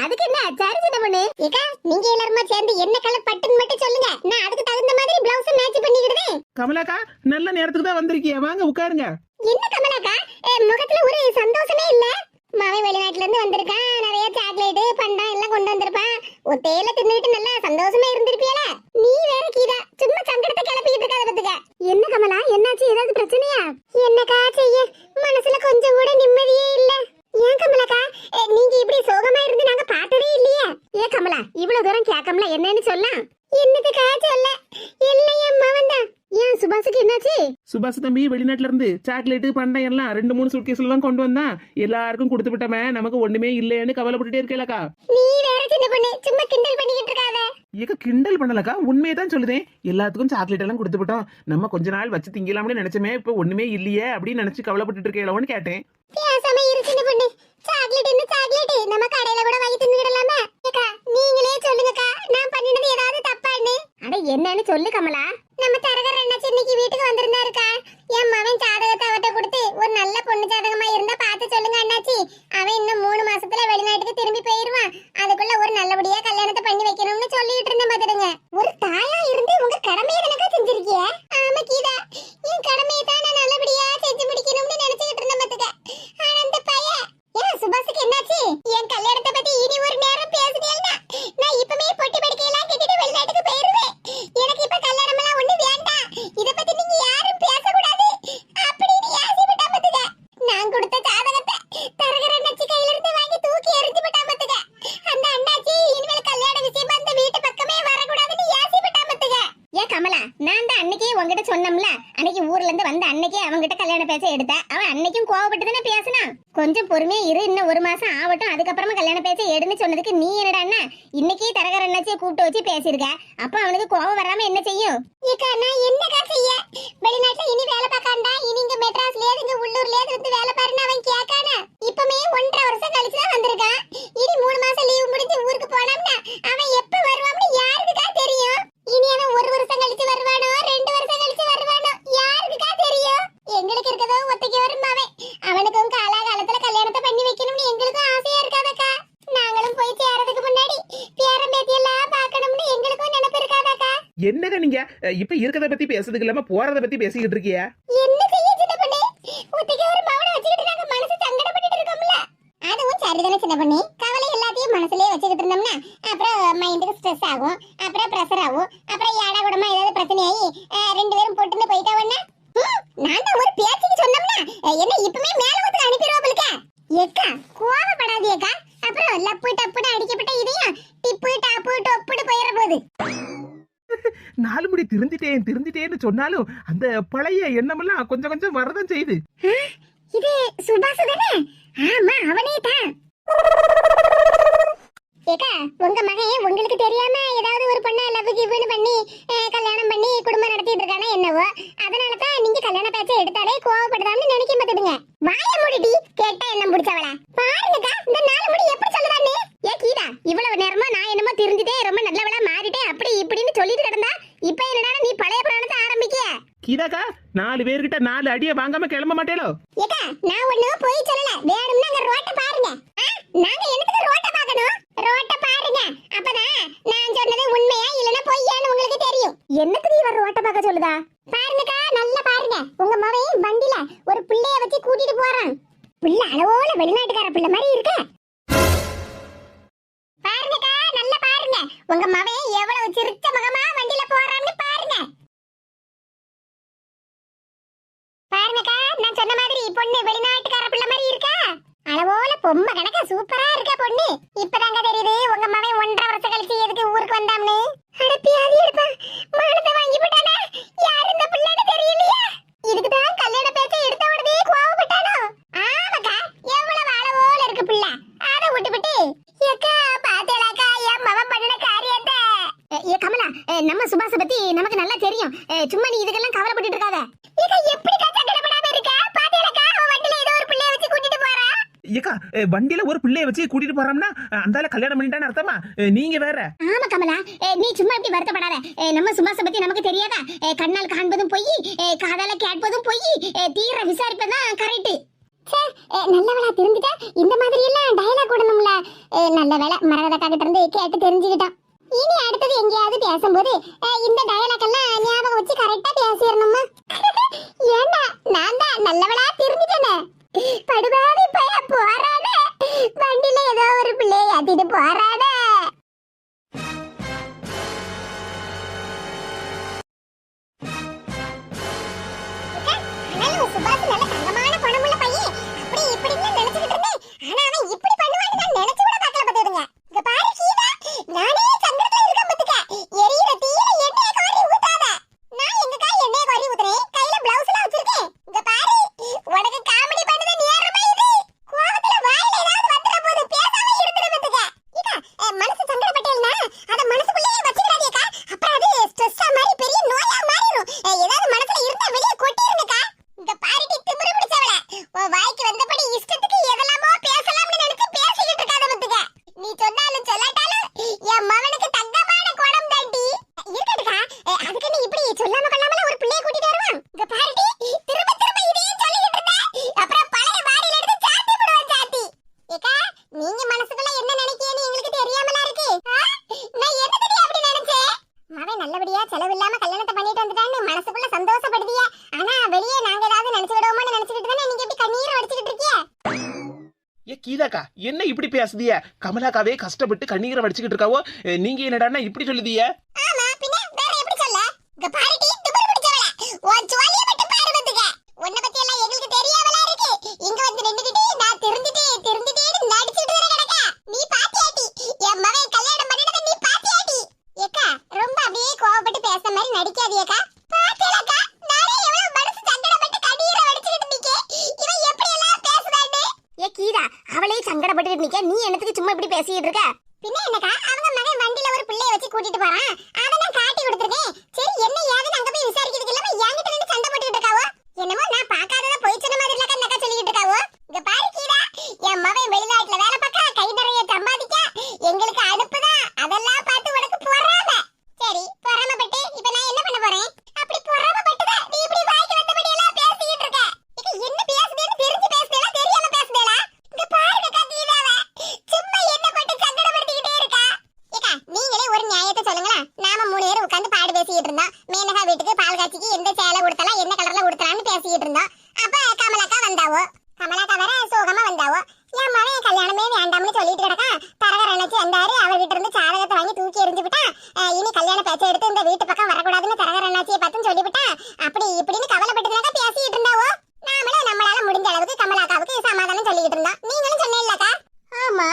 அதுக்கு என்ன சரி சின்ன பண்ணி, ஏக்கா நீங்க எல்லாருமா சேர்ந்து என்ன கலர் பட்டுன்னு மட்டும் சொல்லுங்க, நான் அதுக்கு தகுந்த மாதிரி பிளவுஸ் மேட்ச் பண்ணிக்கிடுதேன். கமலாக்கா நல்ல நேரத்துக்கு தான் வந்திருக்கிய, வாங்க உட்காருங்க. என்ன கமலாக்கா, முகத்துல ஒரு சந்தோஷமே இல்ல? மாவை வெளிநாட்டுல இருந்து வந்திருக்கான், நிறைய சாக்லேட் பண்டம் எல்லாம் கொண்டு வந்திருப்பான், ஒத்தையில தின்னுட்டு நல்லா சந்தோஷமா இருந்திருப்பியல. நீ வேற கீதா சும்மா சங்கடத்தை கிளப்பிக்கிட்டு இருக்காத பத்துக்க. என்ன கமலா, என்னாச்சு? ஏதாவது பிரச்சனையா? என்னக்கா செய்ய, மனசுல கொஞ்சம் கூட நிம்மதியே இல்ல. ஏன் கமலாக்கா, நீங்க இப்படி சோகமா இருந்து நாங்க பார்த்ததே இல்லையே. ஏ கமலா, இவ்வளவு தூரம் கேட்கல, என்னன்னு சொல்ல? என்னதுக்கா சொல்ல? எல்லாம் என் மவன் தான். ஏன் சுபாஷுக்கு என்னாச்சு? சுபாஷ் தம்பி வெளிநாட்டுல இருந்து சாக்லேட் பண்டம் எல்லாம் 2-3 சூட்கேஸ்ல தான் கொண்டு வந்தான். எல்லாருக்கும் கொடுத்து விட்டமே, நமக்கு ஒண்ணுமே இல்லைன்னு கவலைப்பட்டுட்டே இருக்கலக்கா. நீ வேற சின்ன பொண்ணு சும்மா கிண்டல் பண்ணிக்கிட்டு இருக்காத. ஏக்க கிண்டல் பண்ணலக்கா, உண்மையை தான் சொல்லுதேன். எல்லாத்துக்கும் சாக்லேட் எல்லாம் கொடுத்து விட்டோம், நம்ம கொஞ்ச நாள் வச்சு திங்கலாம்னு நினைச்சமே, இப்ப ஒண்ணுமே இல்லையே அப்படின்னு நினைச்சு கவலைப்பட்டு இருக்கேளோன்னு கேட்டேன். பேசாம இரு சின்ன பொண்ணு, சாக்லேட் என்ன சாக்லேட், நம்ம கடையில கூட வாங்கி தின்னுடலாமா? ஏக்கா நீங்களே சொல்லுங்கக்கா, நான் பண்ணினது ஏதாவது தப்பான்னு. அட என்னன்னு சொல்லு கமலா. நம்ம தரகர் அண்ணாச்சி இன்னைக்கு வீட்டுக்கு வந்திருந்தாருக்கா. என் மகன் ஜாதகத்தை அவட்ட கொடுத்து ஒரு நல்ல பொண்ணு ஜாதகமா இருந்தா பார்த்து சொல்லுங்க அண்ணாச்சி. அவன் இன்னும் 3 மாசத்துல வெளிநாட்டுக்கு திரும்பி போயிருவான். அதுக்குள்ள ஒரு நல்லபடியா கல்யாணத்தை பண்ணி வைக்கணும்னு சொல்லிட்டு இருந்தேன் பாத்துடுங்க. ஒரு தாயா இருந்து உங்க கடமையை தானக்கா செஞ்சிருக்கிய. ஆமா கீதா, என் கடமையை தான் நான் நல்லபடியா செஞ்சு முடிக்கணும்னு நினைச்சுக்கிட்டு இருந்தேன் பாத்துக்க. ஆனா அந்த பையன் ஏன் சுபாஷுக்கு என்னாச்சு? என் கல்யாணத்தை பத்தி இனி ஒரு நேரம் பேசுனீங்கன்னா நான் இப்பவே பொட்டி படுக்கையெல்லாம் கட்டிட்டு வெளிநாட்டுக்கு போயிருவேன். எனக்கு இப்ப கல்யாணம் எல்லாம் ஒண்ணு வேண்டாம், இத பத்தி நீங்க யாரும் பேசக்கூடாது அப்படின்னு ஆசைப்பட்டா பாத்துக்க. நான் கொடுத்த ஜாதகத்தை தரகர் அண்ணாச்சி கையில இருந்து வாங்கி தூக்கி எறிஞ்சு விட்டா பாத்துக்க. அந்த அண்ணாச்சி இனிமேல் கல்யாண விஷயமா அந்த வீட்டு பக்கமே வரக்கூடாதுன்னு ஆசைப்பட்டா பாத்துக்க. ஏ கமலா, நான் தான் அன்னைக்கே உங்ககிட்ட சொன்னோம்ல, அன்னைக்கு ஊர்ல இருந்து வந்த அன்னைக்கே அவன்கிட்ட கல்யாண பேச எடுத்த. அவன் அன்னைக்கும் கோவப்பட்டு தானே பேசினான். கொஞ்சம் பொறுமையா இரு, இன்னும் 1 மாசம் ஆகட்டும், அதுக்கப்புறமா கல்யாண பேச எடுன்னு சொன்னதுக்கு நீ என்னடா இன்னைக்கே தரகர் அண்ணாச்சியை கூப்பிட்டு வச்சு பேசியிருக்க. அப்ப அவனுக்கு கோவம் வராம என்ன செய்யும்? ஏக்கா நான் என்னக்கா செய்ய, வெளிநாட்டுல இனி வேலை பார்க்காண்டா, இனி இங்க மெட்ராஸ்லயே இங்க உள்ளூர்லயே இருந்து வேலை பாருன்னு அவன் கேட்கானா. இப்பமே 1.5 வருஷம் கழிச்சு தான் வந்திருக்கான். இனி 3 மாசம் லீவு முடிஞ்சு ஊருக்கு போனோம்னா அவன் எப்ப வருவான்னு யாருக்குக்கா தெரியும்? இனி அவன் 1 வருஷம் கழிச்சு வருவானோ 2 வருஷம் கழிச்சு வருவானோ யாருக்குக்கா தெரியும்? எங்களுக்கு இருக்கதோ ஒத்தைக்கு வரும் அவன். அவனுக்கும் காலாகாலத்துல கல்யாணத்தை பண்ணி வைக்கணும்னு எங்களுக்கும் ஆசையா இருக்காதக்கா. நாங்களும் போய் சேரதுக்கு முன்னாடி பேரன் பேத்தி எல்லாம் பார்க்கணும்னு எங்களுக்கும் நினைப்பு இருக்காதக்கா. என்னங்க நீங்க இப்ப இருக்கத பத்தி பேசுறதுக்கு இல்லாம போறத பத்தி பேசிக்கிட்டு இருக்கியா? என்ன செய்ய சின்ன பண்ணி, ஒத்தைக்கு ஒரு மவனை வச்சுக்கிட்டு நாங்க மனசு சங்கடப்பட்டுட்டு இருக்கோம்ல. அதுவும் சரிதானே சின்ன பண்ணி, கவலை எல்லாத்தையும் மனசுலயே வச்சுக்கிட்டு இருந்தோம்னா அப்புறம் மைண்டுக்கு ஸ்ட்ரெஸ் ஆகும், அப்புறம் பிரஷர் ஆகும், அப்புறம் ஏடா கூடமா ஏதாவது பிரச்சனையாகி 2 பேரும் போட்டுன்னு போயிட்டாவன்னா நான் தான் ஒரு பேச்சுக்கு சொன்னோம்னா என்ன இப்பமே மேல வந்து அனுப்பிடுவாங்க. ஏக்கா கோவப்படாதீக்கா, அப்புறம் லப்பு டப்புன்னு அடிக்கப்பட்ட இதையும் டிப்பு டாப்பு டொப்புன்னு போயிட போகுது. 4 முடி திருந்திட்டேன்னு சொன்னாலும் அந்த பழைய எண்ணமெல்லாம் கொஞ்சம் கொஞ்சம் வரதான் செய்யுது. இது சுபாஷ் தானே? ஆமா அவனே தான். ஏக்கா உங்க மகன் உங்களுக்கு தெரியாம ஏதாவது ஒரு பொண்ணை லவ் கிவ்னு பண்ணி கல்யாணம் பண்ணி குடும்பம் நடத்திட்டு இருக்கானா என்ன? என்னவோ அதனாலதான் நீங்க கல்யாண பேச்சை எடுத்தாலே கோவப்படுதான்னு நினைக்க மாட்டேடுங்க. வாய மூடிடி, கேட்டா என்ன முடிச்சவள பாருங்கக்கா. இந்த 4 முடி எப்படி சொல்லுதான்னு. ஏ கீதா, இவ்வளவு நேரமா நான் என்னமோ தெரிஞ்சுட்டே ரொம்ப நல்லவளா மாறிட்டேன் அப்படி இப்படின்னு சொல்லிட்டு கிடந்தா, இப்ப என்னடா நீ பழைய பிராணத்தை ஆரம்பிக்க? கீதாக்கா 4 பேர்கிட்ட 4 அடியை வாங்காம கிளம்ப மாட்டேலோ? ஏக்கா, நான் ஒண்ணும் போய் சொல்லல. வேணும்னா அங்க ரோட்ட பாருங்க. நாங்க என்னத்துக்கு ரோட்ட பார்க்கணும்? ரோட்ட பாருங்க, அப்பதான் நான் சொன்னது உண்மையா இல்லனா பொய்யான்னு உங்களுக்கு தெரியும். என்னத்துக்கு இவர் ரோட்ட பார்க்க சொல்லுதா? பாருங்கக்கா, நல்லா பாருங்க. உங்க மகன் வண்டில ஒரு பிள்ளைய வச்சு கூட்டிட்டு போறான். பிள்ளை அளவோல வெளிநாட்டுக்கார பிள்ளை மாதிரி இருக்க. பாருங்கக்கா, நல்லா பாருங்க. உங்க மகன் எவ்வளவு சிரிச்ச முகமா வண்டில போறான்னு பாருங்க. பாருங்கக்கா, நான் சொன்ன மாதிரி பொண்ணு வெளிநாட்டுக்கார பிள்ளை மாதிரி இருக்கா. அளவோல பொம்மை கணக்க சூப்பரா இருக்க பொண்ணு. இப்பதாங்க தெரியுது உங்க மகன் 1.5 வருஷம் கழிச்சு எதுக்கு ஊருக்கு வந்தாம்னு. அடப்பியாதி எடுப்பா, மானத்தை வாங்கி போட்டானா? யார் இந்த பிள்ளைன்னு தெரியலையா? இதுக்கு தான் கல்யாண பேச்சை எடுத்த உடனே கோவப்பட்டானோ? ஆமாக்கா, எவ்வளவு அளவோல இருக்கு பிள்ளை. அதை விட்டுவிட்டு ஏக்கா பாத்தேலாக்கா என் மகன் பண்ணின காரியத்தை. ஏ கமலா, நம்ம சுபாச பத்தி நமக்கு நல்லா தெரியும். சும்மா நீ இதுக்கெல்லாம் கவலைப்பட்டு இருக்காத. எப்படிக்கா சங்கடப்படாம இருக்க? பாத்தேலாக்கா அவன் வண்டியில ஏதோ ஒரு பிள்ளைய வச்சு கூட்டிட்டு போறா. ஏக்கா வண்டியில ஒரு பிள்ளைய வச்சு கூட்டிட்டு போறோம்னா அந்தால கல்யாணம் பண்ணிட்டான்னு அர்த்தமா? நீங்க வேற. ஆமா கமலா, நீ சும்மா இப்படி வருத்தப்படாத. நம்ம சுபாச பத்தி நமக்கு தெரியாதா? கண்ணால் காண்பதும் பொய், காதால கேட்பதும் பொய், தீர விசாரிப்பதுதான் கரெக்ட். நல்லவளா தெரிஞ்சுட்டா இந்த மாதிரி எல்லாம் டயலாக் விடணும்ல. நல்ல வேலை மரகதக்கா கிட்ட இருந்து கேட்டு தெரிஞ்சுக்கிட்டான். இனி அடுத்தது எங்கேயாவது பேசும்போது இந்த டயலாக் எல்லாம் ஞாபகம் வச்சு கரெக்டா பேசிடணுமா? ஏண்டா நான் தான் நல்லவளா தெரிஞ்சுட்டேனே. படுபாவி பைய போறானே, வண்டியில ஏதோ ஒரு பிள்ளைய ஏத்திட்டு போறானே. சுபாஷ் நல்ல தங்கமான குணமுள்ள பையன். அப்படி இப்படின்னு நினைச்சுக்கிட்டு இருந்தேன். ஆனா அவன் இப்படி பண்ணுவான்னு நான் நினைச்சு கூட பார்க்கல பாத்துடுங்க. இங்க பாரு கீதா, நானே சங்கடத்துல இருக்கேன் பாத்துக்க. எரியிற தீயில எண்ணெயை கோரி ஊத்தாத. நான் எங்கக்கா எண்ணெயை கோரி ஊத்துறேன்? கையில பிளவுஸ்லாம் வச்சிருக்கேன். இங்க பாரு, உனக்கு காமெடி பண்ணது நேரமா இது. கோவத்துல வாயில ஏதாவது வந்துற போது பேசாம இருந்துற பாத்துக்க. கீதா, மனசு சங்கடப்பட்டேன்னா அத மனசுக்குள்ளேயே வச்சுக்கிடாதேக்கா. அப்புறம் அது ஸ்ட்ரெஸ்ஸா மாதிரி பெரிய நோயா மாறிடும். ஏதாவது மனசுல இருந்தா வெளிய கொட்டிருங்கக்கா. இங்க பாருடி திமிரு பிடிச்சவள, உன் வாய்க்கு வந்தபடி இஷ்டத்துக்கு எதெல்லாமோ பேசலாம்னு நினைச்சு பேசிக்கிட்டு இருக்காத பாத்துக்க. நீ சொன்னாலும் சொல்லாட்டாலும் என் மகனுக்கு தங்கமான குணம் தாண்டி இருக்கட்டுக்கா. அதுக்கு நீ இப்படி சொல்லாம கொள்ளாமல ஒரு பிள்ளைய கூட்டிட்டு வருவான். இங்க பாருடி, திரும்ப திரும்ப இதையே சொல்லிக்கிட்டு இருந்த அப்புறம் பழைய பாடியில எடுத்து சாத்தி போடுவேன் சாத்தி. ஏக்கா, நீங்க மனசுக்குள்ள என்ன நினைக்கிறீன்னு எங்களுக்கு தெரியாமலா இருக்கு. நான் என்னதுடி அப்படி நினைச்சேன்? மகன் நல்லபடியா செலவில்லாம கல்யாணத்தை பண்ணிட்டு வந்துட்டான்னு மனசுக்குள்ள சந்தோஷப்படுதியா? ஆனா வெளியே நாங்க ஏதாவது நினைச்சு விடுவோம்னு நினைச்சுக்கிட்டு தானே நீங்க இப்படி கண்ணீர் வடிச்சுக்கிட்டு இருக்கீங்க. ஏ கீதாக்கா, என்ன இப்படி பேசுதிய? கமலாக்காவே கஷ்டப்பட்டு கண்ணீரை வடிச்சுக்கிட்டு இருக்காவோ, நீங்க என்னடான்னா இப்படி சொல்லுதிய? ஆமா, பின்ன வேற எப்படி சொல்ல? இங்க பாருடி திமிரு பிடிச்சவள, உன் சுவாலிய மட்டும் பாரு வந்துங்க. உன்னை பத்தி எல்லாம் எங்களுக்கு தெரியாமலா இருக்கு. இங்க வந்து நின்னுக்கிட்டு நான் தெரிஞ்சிட்டேன்னு நடிச்சிட்டு வர கிடக்கா. நீ பாத்தியாட்டி என் மகன் கல்யாணம் பண்ணினதை நீ பாத்தியாட்டி? ஏக்கா, ரொம்ப அப்படியே கோவப்பட்டு பேசுற மாதிரி நடிக்காதீக்கா. பாத்தியலக்கா, நானே எவ்வளவு மனசு சங்கடப்பட்டு கண்ணீரை வடிச்சுக்கிட்டு நிக்கே. இவன் எப்படி எல்லாம் பேசுறான்னு. ஏ கீதா, அவளே சங்கடப்பட்டு நிக்க, நீ என்னத்துக்கு சும்மா இப்படி பேசிட்டு இருக்க? பின்ன என்னக்கா, அவங்க மகன் வண்டியில ஒரு பிள்ளைய வச்சு கூட்டிட்டு போறான். அத நான் காட்டி கொடுத்துருக்கேன். சரி என்ன ஏதுன்னு அங்க போய் விசாரிக்கிறதுக்கு இல்லாம என்கிட்ட நின்னு சண்டை போட்டுக்கிட்டு இருக்காவோ. என்னமோ நான் பார்க்காதத போய் சொன்ன மாதிரி இல்லக்கா நக்கா சொல்லிக்கிட்டு இருக்காவோ. இங்க பாரு கீதா, என் மகன் வெளிநாட்டுல வேலை பார்க்க கை நிறைய சம்பாதிக்க எங்களுக்கு அனுப்புதான். அதெல்லாம் பார்த்து உனக்கு பொறாம. சரி, பொறாமப்பட்டு இப்ப நான் என்ன பண்ண போறேன்? அப்படி பொறாமப்பட்டுதா நீ இப்படி வாய்க்கு வந்தபடி எல்லாம் பேசிக்கிட்டு இருக்க. என்ன பேசுதேன்னு தெரிஞ்சு பேசுதேலா தெரியாம பேசுதேலா? இங்க பாருங்கக்கா கீதாவை சும்மா என்ன போட்டு சங்கடப்படுத்திக்கிட்டே இருக்கா. ஏக்கா, நீங்களே ஒரு நியாயத்தை சொல்லுங்களா? நாம 3 பேர் உட்கார்ந்து பாடு பேசிக்கிட்டு இருந்தோம். மேனகா வீட்டுக்கு பால் காய்ச்சிக்கு எந்த சேலை உடுத்தலாம், என்ன கலர்ல உடுத்தலாம்னு பேசிக்கிட்டு இருந்தோம். அப்ப கமலாக்கா வந்தாவோ. கமலாக்கா வேற சோகமா வந்தாவோ. என் மகன் கல்யாணமே வேண்டாம்னு சொல்லிட்டு கிடக்கா. தரகர் அணைச்சு வந்தாரு. அவர்கிட்ட இருந்து சாதகத்தை வாங்கி தூக்கி எறிஞ்சு விட்டா. இனி கல்யாண பேச்சை எடுத்து இந்த வீட்டு பக்கம் வரக்கூடாதுன்னு தரகர் அண்ணாச்சியை பார்த்து சொல்லிவிட்டா. அப்படி இப்படின்னு கவலைப்பட்டுதாக்கா பேசிட்டு இருந்தாவோ. நாமளும் நம்மளால முடிஞ்ச அளவுக்கு கமலாக்காவுக்கு சமாதானம் சொல்லிட்டு இருந்தோம். நீங்களும் சொன்னீங்களாக்கா? ஆமா,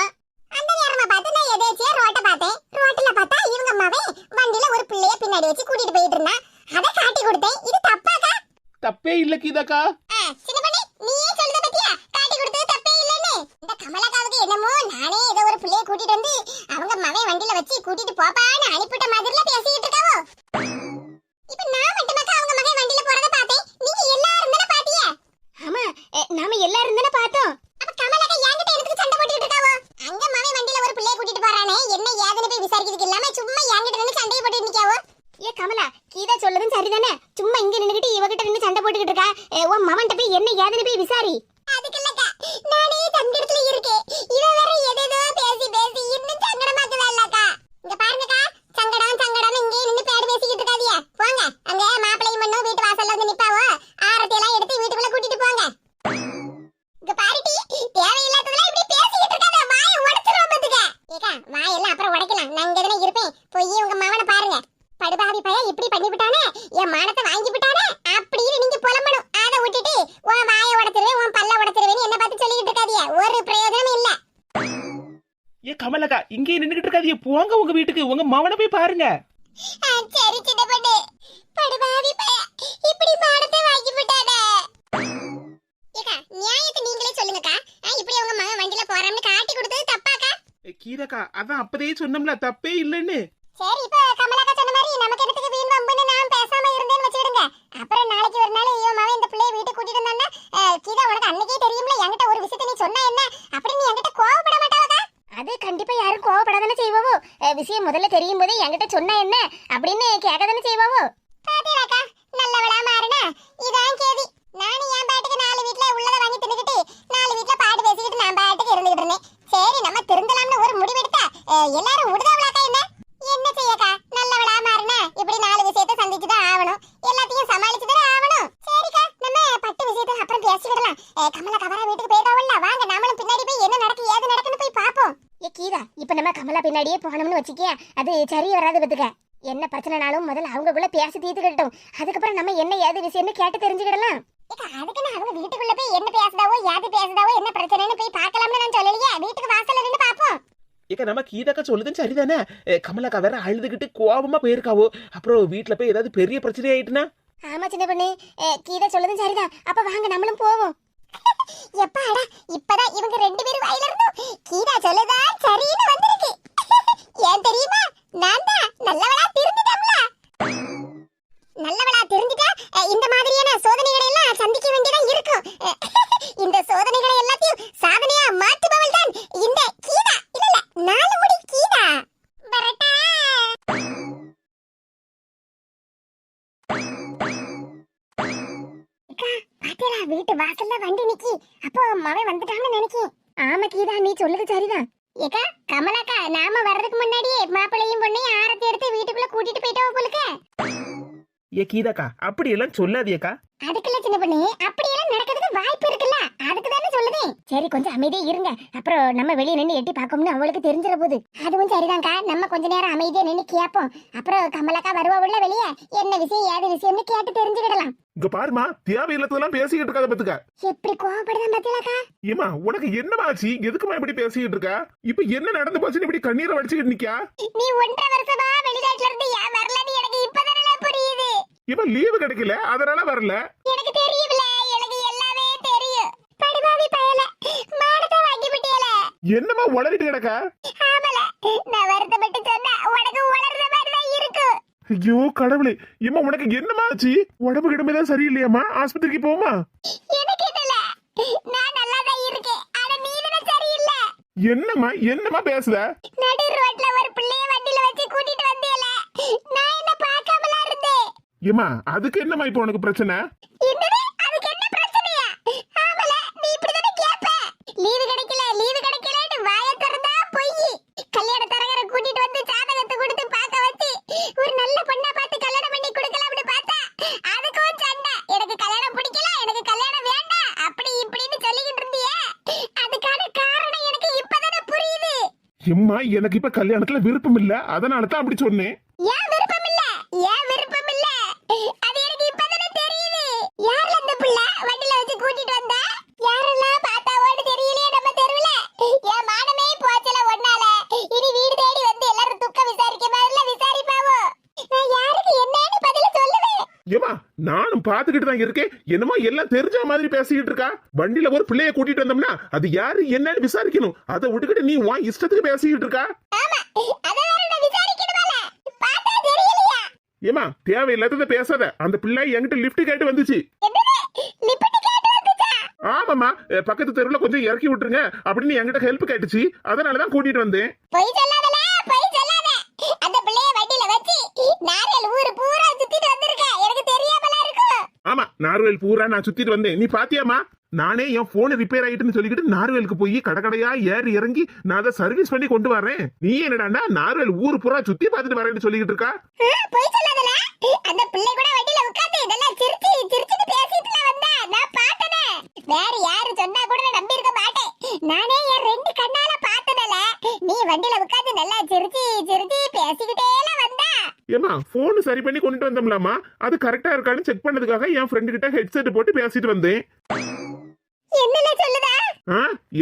அந்த நேரமா பார்த்து நான் எதேச்சியா ரோட்ட பார்த்தேன். ரோட்ல பார்த்தா இவங்க மகன் வண்டியில ஒரு பிள்ளைய பின்னாடி வச்சு கூட்டிட்டு போயிட்டு இருந்தா. அதை காட்டி கொடுத்தேன். இது தப்பாக்கா? தப்பே இல்ல கீதாக்கா. சின்ன பண்ணி நீயே சொல்லுத பத்தியா? காட்டி கொடுத்தது தப்பே இல்லன்னு. இந்த கமலாக்காவுக்கு என்னமோ நானே ஏதோ ஒரு பிள்ளைய கூட்டிட்டு வந்து அவங்க மகன் வண்டியில வச்சு கூட்டிட்டு போப்பான்னு அனுப்பிட்ட மாதிரில பேசிக்கிட்டு இருக்காவோ. இப்ப நான் மட்டுமாக்கா அவங்க மகன் வண்டியில சும்மா இங்க நின்னுகிட்டு இவகிட்ட நின்னு சண்டை போட்டுக்கிட்டு இருக்கா? உன் மவன்கிட்ட போய் என்ன ஏதுன்னு போய் விசாரி. அதுக்கு இல்லக்கா, நானே சங்கடத்துல இருக்கேன். இவ வேற ஏதேதோ பேசி பேசி இன்னும் சங்கடமாக்குதா இல்லக்கா. இங்க பாருங்கக்கா, சங்கடம் சங்கடம் இங்கே நின்னு பேடு பேசிக்கிட்டு இருக்காதீங்க. போங்க, அங்க மாப்பிள்ளையும் மண்ணும் வீட்டு வாசல்ல வந்து நிப்பாவோ, ஆரத்தி எல்லாம் எடுத்து வீட்டுக்குள்ள கூட்டிட்டு போங்க. இங்க பாருடி, தேவையில்லாததெல்லாம் இப்படி பேசிக்கிட்டு இருக்காத, வாயை உடைச்சிருவேன் பாத்துக்க. ஏக்கா, வாயெல்லாம் அப்புறம் உடைக்கலாம், நான் இங்க தானே இருப்பேன். போய் உங்க மவனை பாருங்க. படுபாவி பையன் இப்படி பண்ணி விட்டானே, என் மானத்தை வாங்கி விட்டானே அப்படின்னு நீங்க புலம்பணும். அதை விட்டுட்டு உன் வாயை உடைச்சிருவேன், உன் பல்ல உடைச்சிருவேன்னு என்ன பார்த்து சொல்லிக்கிட்டு இருக்காதீங்க. ஒரு பிரயோஜனமும் இல்ல. ஏ கமலக்கா, இங்கே நின்னுகிட்டு இருக்காதீங்க, போங்க உங்க வீட்டுக்கு, உங்க மவனை போய் பாருங்க. சரி சின்ன பொண்ணு, படுபாவி பையன் இப்படி மானத்தை வாங்கி விட்டானே. ஏக்கா, நியாயத்தை நீங்களே சொல்லுங்கக்கா. இப்படி உங்க மகன் வண்டியில போறான்னு காட்டி கொடுத்தது தப்பாக்கா? கீதக்கா, அதான் அப்பதே சொன்னோம்ல, தப்பே இல்லைன்னு. சரி, இப்ப கமலாக்கா சொன்ன மாதிரி நமக்கு இடத்துக்கு வீண் வம்புன்னு நான் பேசாம இருந்தேன்னு வச்சுடுங்க. அப்புறம் நாளைக்கு ஒரு நாள் இவன் மகன் இந்த பிள்ளைய வீட்டுக்கு கூட்டிட்டு வந்தான்னா, கீதா உனக்கு அன்னைக்கே தெரியும்ல, என்கிட்ட ஒரு விஷயத்தை நீ சொன்னா என்ன அப்படின்னு நீ என்கிட்ட கோவப்பட மாட்டாவா? அது கண்டிப்பா யாரும் கோவப்படாதானே செய்வாவோ. விஷயம் முதல்ல தெரியும் போதே என்கிட்ட சொன்னா என்ன அப்படின்னு கேட்கதானே செய்வாவோ. பாத்தீங்களாக்கா, நல்லவளா மாறினா இதான் கேதி. நானும் என் பாட்டுக்கு 4 வீட்டுல உள்ளதை வாங்கி தின்னுக்கிட்டு 4 வீட்டுல பாட்டு பேசிக்கிட்டு நான் பாட்டுக்கு இருந்துகிட்டு இருந்தேன். சரி, நம்ம திருந்தலாம்னு ஒரு முடிவெடுத்தா எல்லாரும் விடுதாவளாக்கா? என்ன செய்யக்கா, நல்லவளா மாறினா இப்படி 4 விஷயத்தை சந்திச்சுதான் ஆகணும், எல்லாத்தையும் சமாளிச்சுதான் ஆகணும். சரிக்கா, நம்ம பட்டு விஷயத்தை அப்புறம் பேசிக்கிடலாம். கமலா கவரா வீட்டுக்கு போயிடாவல்ல, வாங்க நாமளும் பின்னாடி போய் என்ன நடக்கு ஏது நடக்குன்னு போய் பாப்போம். ஏ கீதா, இப்ப நம்ம கமலா பின்னாடியே போனோம்னு வச்சுக்க, அது சரி வராது பத்துக்க. என்ன பிரச்சனைனாலும் முதல்ல அவங்கக்குள்ள பேசி தீர்த்துக்கிட்டோம், அதுக்கப்புறம் நம்ம என்ன ஏது விஷயம்னு கேட்டு தெரிஞ்சுக்கிடலாம். அதுக்குன்னு அவங்க வீட்டுக்குள்ள போய் என்ன பேசுதாவோ ஏது பேசுதாவோ என்ன பிரச்சனைன்னு போய் பார்க்கலாம்னு நான் சொல்லலையே. வீட்டுக்கு வாசல்ல இருந்து பாப்போம். ஏக்கா, நம்ம கீதாக்கா சொல்லுதுன்னு சரிதானே. கமலாக்கா வேற அழுதுகிட்டு கோபமா போயிருக்காவோ, அப்புறம் வீட்டுல போய் ஏதாவது பெரிய பிரச்சனை ஆயிட்டுனா? ஆமா சின்ன பொண்ணு, கீதா சொல்லுதும் சரிதான். அப்ப வாங்க நம்மளும் போவோம். எப்பாடா, இப்பதான் இவங்க 2 பேரும் வாயில இருந்தும் கீதா சொல்லுதா சரின்னு வந்திருக்கு. ஏன் தெரியுமா, நான் தான் நல்லவளா திருந்திட்டோம்ல. நல்லவளா திருந்திட்டா இந்த மாதிரியான சோதனைகளை எல்லாம் சந்திக்க வேண்டியதா இருக்கும். இந்த சோதனைகளை எல்லாத்தையும் சாதனையா மாற்றுபவள் தான் இந்த கீதா. இல்ல 4 முடி கீதா. வரட்டா. பாத்தீங்களா, வீட்டு வாசல்ல வண்டி நிக்கி. அப்போ மவன் வந்துட்டான்னு நினைக்கேன். ஆமா கீதா, நீ சொல்லுது சரிதான். ஏக்கா, கமலாக்கா நாம வர்றதுக்கு முன்னாடியே மாப்பிள்ளையும் பொண்ணையும் ஆரத்தி எடுத்து வீட்டுக்குள்ள கூட்டிட்டு போயிட்டோம் போலுக்க. ஏ கீதாக்கா, அப்படி எல்லாம் சொல்லாதியக்கா. அதுக்குள்ள சின்ன பொண்ணு, அப்படியெல்லாம் நடக்கிறதுக்கு வாய்ப்பு இருக்குல்ல, அதுக்கு தானே சொல்லுதேன். சரி, கொஞ்சம் அமைதியா இருங்க, அப்புறம் நம்ம வெளியே நின்று எட்டி பார்க்கணும்னு அவளுக்கு தெரிஞ்சிட போகுது. அதுவும் சரிதான்க்கா, நம்ம கொஞ்ச நேரம் அமைதியா நின்று கேட்போம். அப்புறம் கமலாக்கா வருவா உள்ள வெளியே, என்ன விஷயம் ஏது விஷயம்னு கேட்டு தெரிஞ்சுக்கிடலாம். இங்க பாருமா, தேவையில்லாததெல்லாம் பேசிக்கிட்டு இருக்காத பத்துக்க. எப்படி கோவப்படுதான் பாத்தீங்களாக்கா? ஏமா, உனக்கு என்னமா ஆச்சு? எதுக்குமா இப்படி பேசிக்கிட்டு இருக்கா? இப்ப என்ன நடந்து போச்சுன்னு இப்படி கண்ணீரை வடிச்சுக்கிட்டு நிக்கா? நீ 1.5 வருஷமா வெளிநாட்டுல இருந்து ஏன் வரலன்னு எனக்கு இப்பதானே புரியுது. இப்ப லீவு கிடைக்கல, அதனால வரல. எனக்கு தெரியும்ல, எனக்கு எல்லாமே தெரியும். படுபாவி பயல, மானத்தை வாங்கி விட்டியல. என்னமா உளறிட்டு கிடக்க? ஆமல, நான் வருத்தப்பட்டு சொன்னா உனக்கு உளறுற மாதிரி தான் இருக்கும். ஐயோ கடவுளே, ஏமா உனக்கு என்னமா ஆச்சு? உடம்பு கிடமைதான் சரியில்லையாமா? ஆஸ்பத்திரிக்கு போமா? எனக்கு என்னல, நான் நல்லா தான் இருக்கேன், ஆனா நீ தான் சரியில்லை. என்னமா பேசுற? நடு ரோட்ல ஒரு பிள்ளைய வண்டியில வச்சு கூட்டிட்டு வந்தேல, நான் என்ன பார்க்காமல இருந்தேன். ஏமா, அதுக்கு என்னமா இப்ப உனக்கு பிரச்சனை? என்னது, அதுக்கு என்ன பிரச்சனையா? ஆமல, நீ இப்படி தானே கேப்ப. லீவு கிடைக்கலன்னு வாயை திறந்தா பொய். கல்யாண தரகரை கூட்டிட்டு வந்து ஜாதகத்தை கொடுத்து பார்க்க வச்சு ஒரு நல்ல பொண்ணா பார்த்து கல்யாணம் பண்ணி கொடுக்கலாம்னு பார்த்தா அதுக்கும் சண்டை. எனக்கு கல்யாணம் பிடிக்கல, எனக்கு கல்யாணம் வேண்டாம், அப்படி இப்படின்னு சொல்லிக்கிட்டு இருந்தியே. அதுக்கான காரணம் எனக்கு இப்பதானே புரியுது. எம்மா, எனக்கு இப்ப கல்யாணத்துல விருப்பம் இல்ல, அதனால தான் அப்படி சொன்னேன். ஏன் விருப்பம் இல்ல? அது எனக்கு இப்பதானே தெரியுது. யார்ல அந்த புள்ள வண்டியில வச்சு கூட்டிட்டு வந்தா? யாரெல்லாம் பார்த்தாவோன்னு தெரியலையே நம்ம தெருவுல. என் மானமே போச்சல ஒன்னால. இனி வீடு தேடி வந்து எல்லாரும் துக்க விசாரிக்க மாதிரில விசாரிப்பாவோ. நான் யாருக்கு என்னன்னு பதில சொல்லுவேன். ஏமா, நானும் பாத்துக்கிட்டு தான் இருக்கேன். என்னமோ எல்லாம் தெரிஞ்ச மாதிரி பேசிக்கிட்டு இருக்கா. வண்டியில ஒரு பிள்ளைய கூட்டிட்டு வந்தோம்னா அது யாரு என்னன்னு விசாரிக்கணும். அதை விட்டுக்கிட்டு நீ உன் இஷ்டத்துக்கு பேசிக்கிட்டு இருக்கா. ஆமா, அத வேற நான் விசாரிக்கணும்ல. பார்த்தா தெரியலையா? ஏமா, தேவையில்லாதத பேசாத. அந்த பிள்ளை என்கிட்ட லிஃப்ட் கேட்டு வந்துச்சு. என்னது, லிப்ட் கேட்டு வந்துச்சா? ஆமாமா, பக்கத்து தெருவுல கொஞ்சம் இறக்கி விட்டுருங்க அப்படின்னு என்கிட்ட ஹெல்ப் கேட்டுச்சு. அதனாலதான் கூட்டிட்டு வந்தேன். பொய் சொல்லாதல, பொய் சொல்லாத. அந்த பிள்ளைய வண்டியில வச்சு நாரல் ஊரு பூரா சுத்திட்டு வந்திருக்க. எனக்கு தெரியாமல இருக்கு. ஆமா நார்வேல் பூரா நான் சுத்திட்டு வந்தேன். நீ பாத்தியாமா? நானே என் போன் ரிப்பேர் ஆயிட்டுன்னு சொல்லிக்கிட்டு நார்வேலுக்கு போய் கடைக்கடையா ஏறி இறங்கி நான் அதை சர்வீஸ் பண்ணி கொண்டு வரேன். நீ என்னடான்னா நார்வேல் ஊரு பூரா சுத்தி பார்த்துட்டு வரேன்னு சொல்லிக்கிட்டு இருக்கா. போய் சொல்லாதல. அந்த பிள்ளை கூட வண்டியில உட்கார்ந்து இதெல்லாம் சிரிச்சிட்டு பேசிட்டுல வந்தா நான் பார்த்தனே. வேற யாரு சொன்னா கூட நான் நம்பி இருக்க மாட்டேன். நானே என் ரெண்டு கண்ணால பார்த்ததல. நீ வண்டியில உட்கார்ந்து நல்லா சிரிச்சி பேசிக்கிட்டேல வந்தா. ஏமா போன் சரி பண்ணி கொண்டு வந்தோம்லாமா, அது கரெக்டா இருக்கான்னு செக் பண்ணதுக்காக என் ஃப்ரெண்டு கிட்ட ஹெட்செட் போட்டு பேசிட்டு வந்தேன். என்னல சொல்லுதா?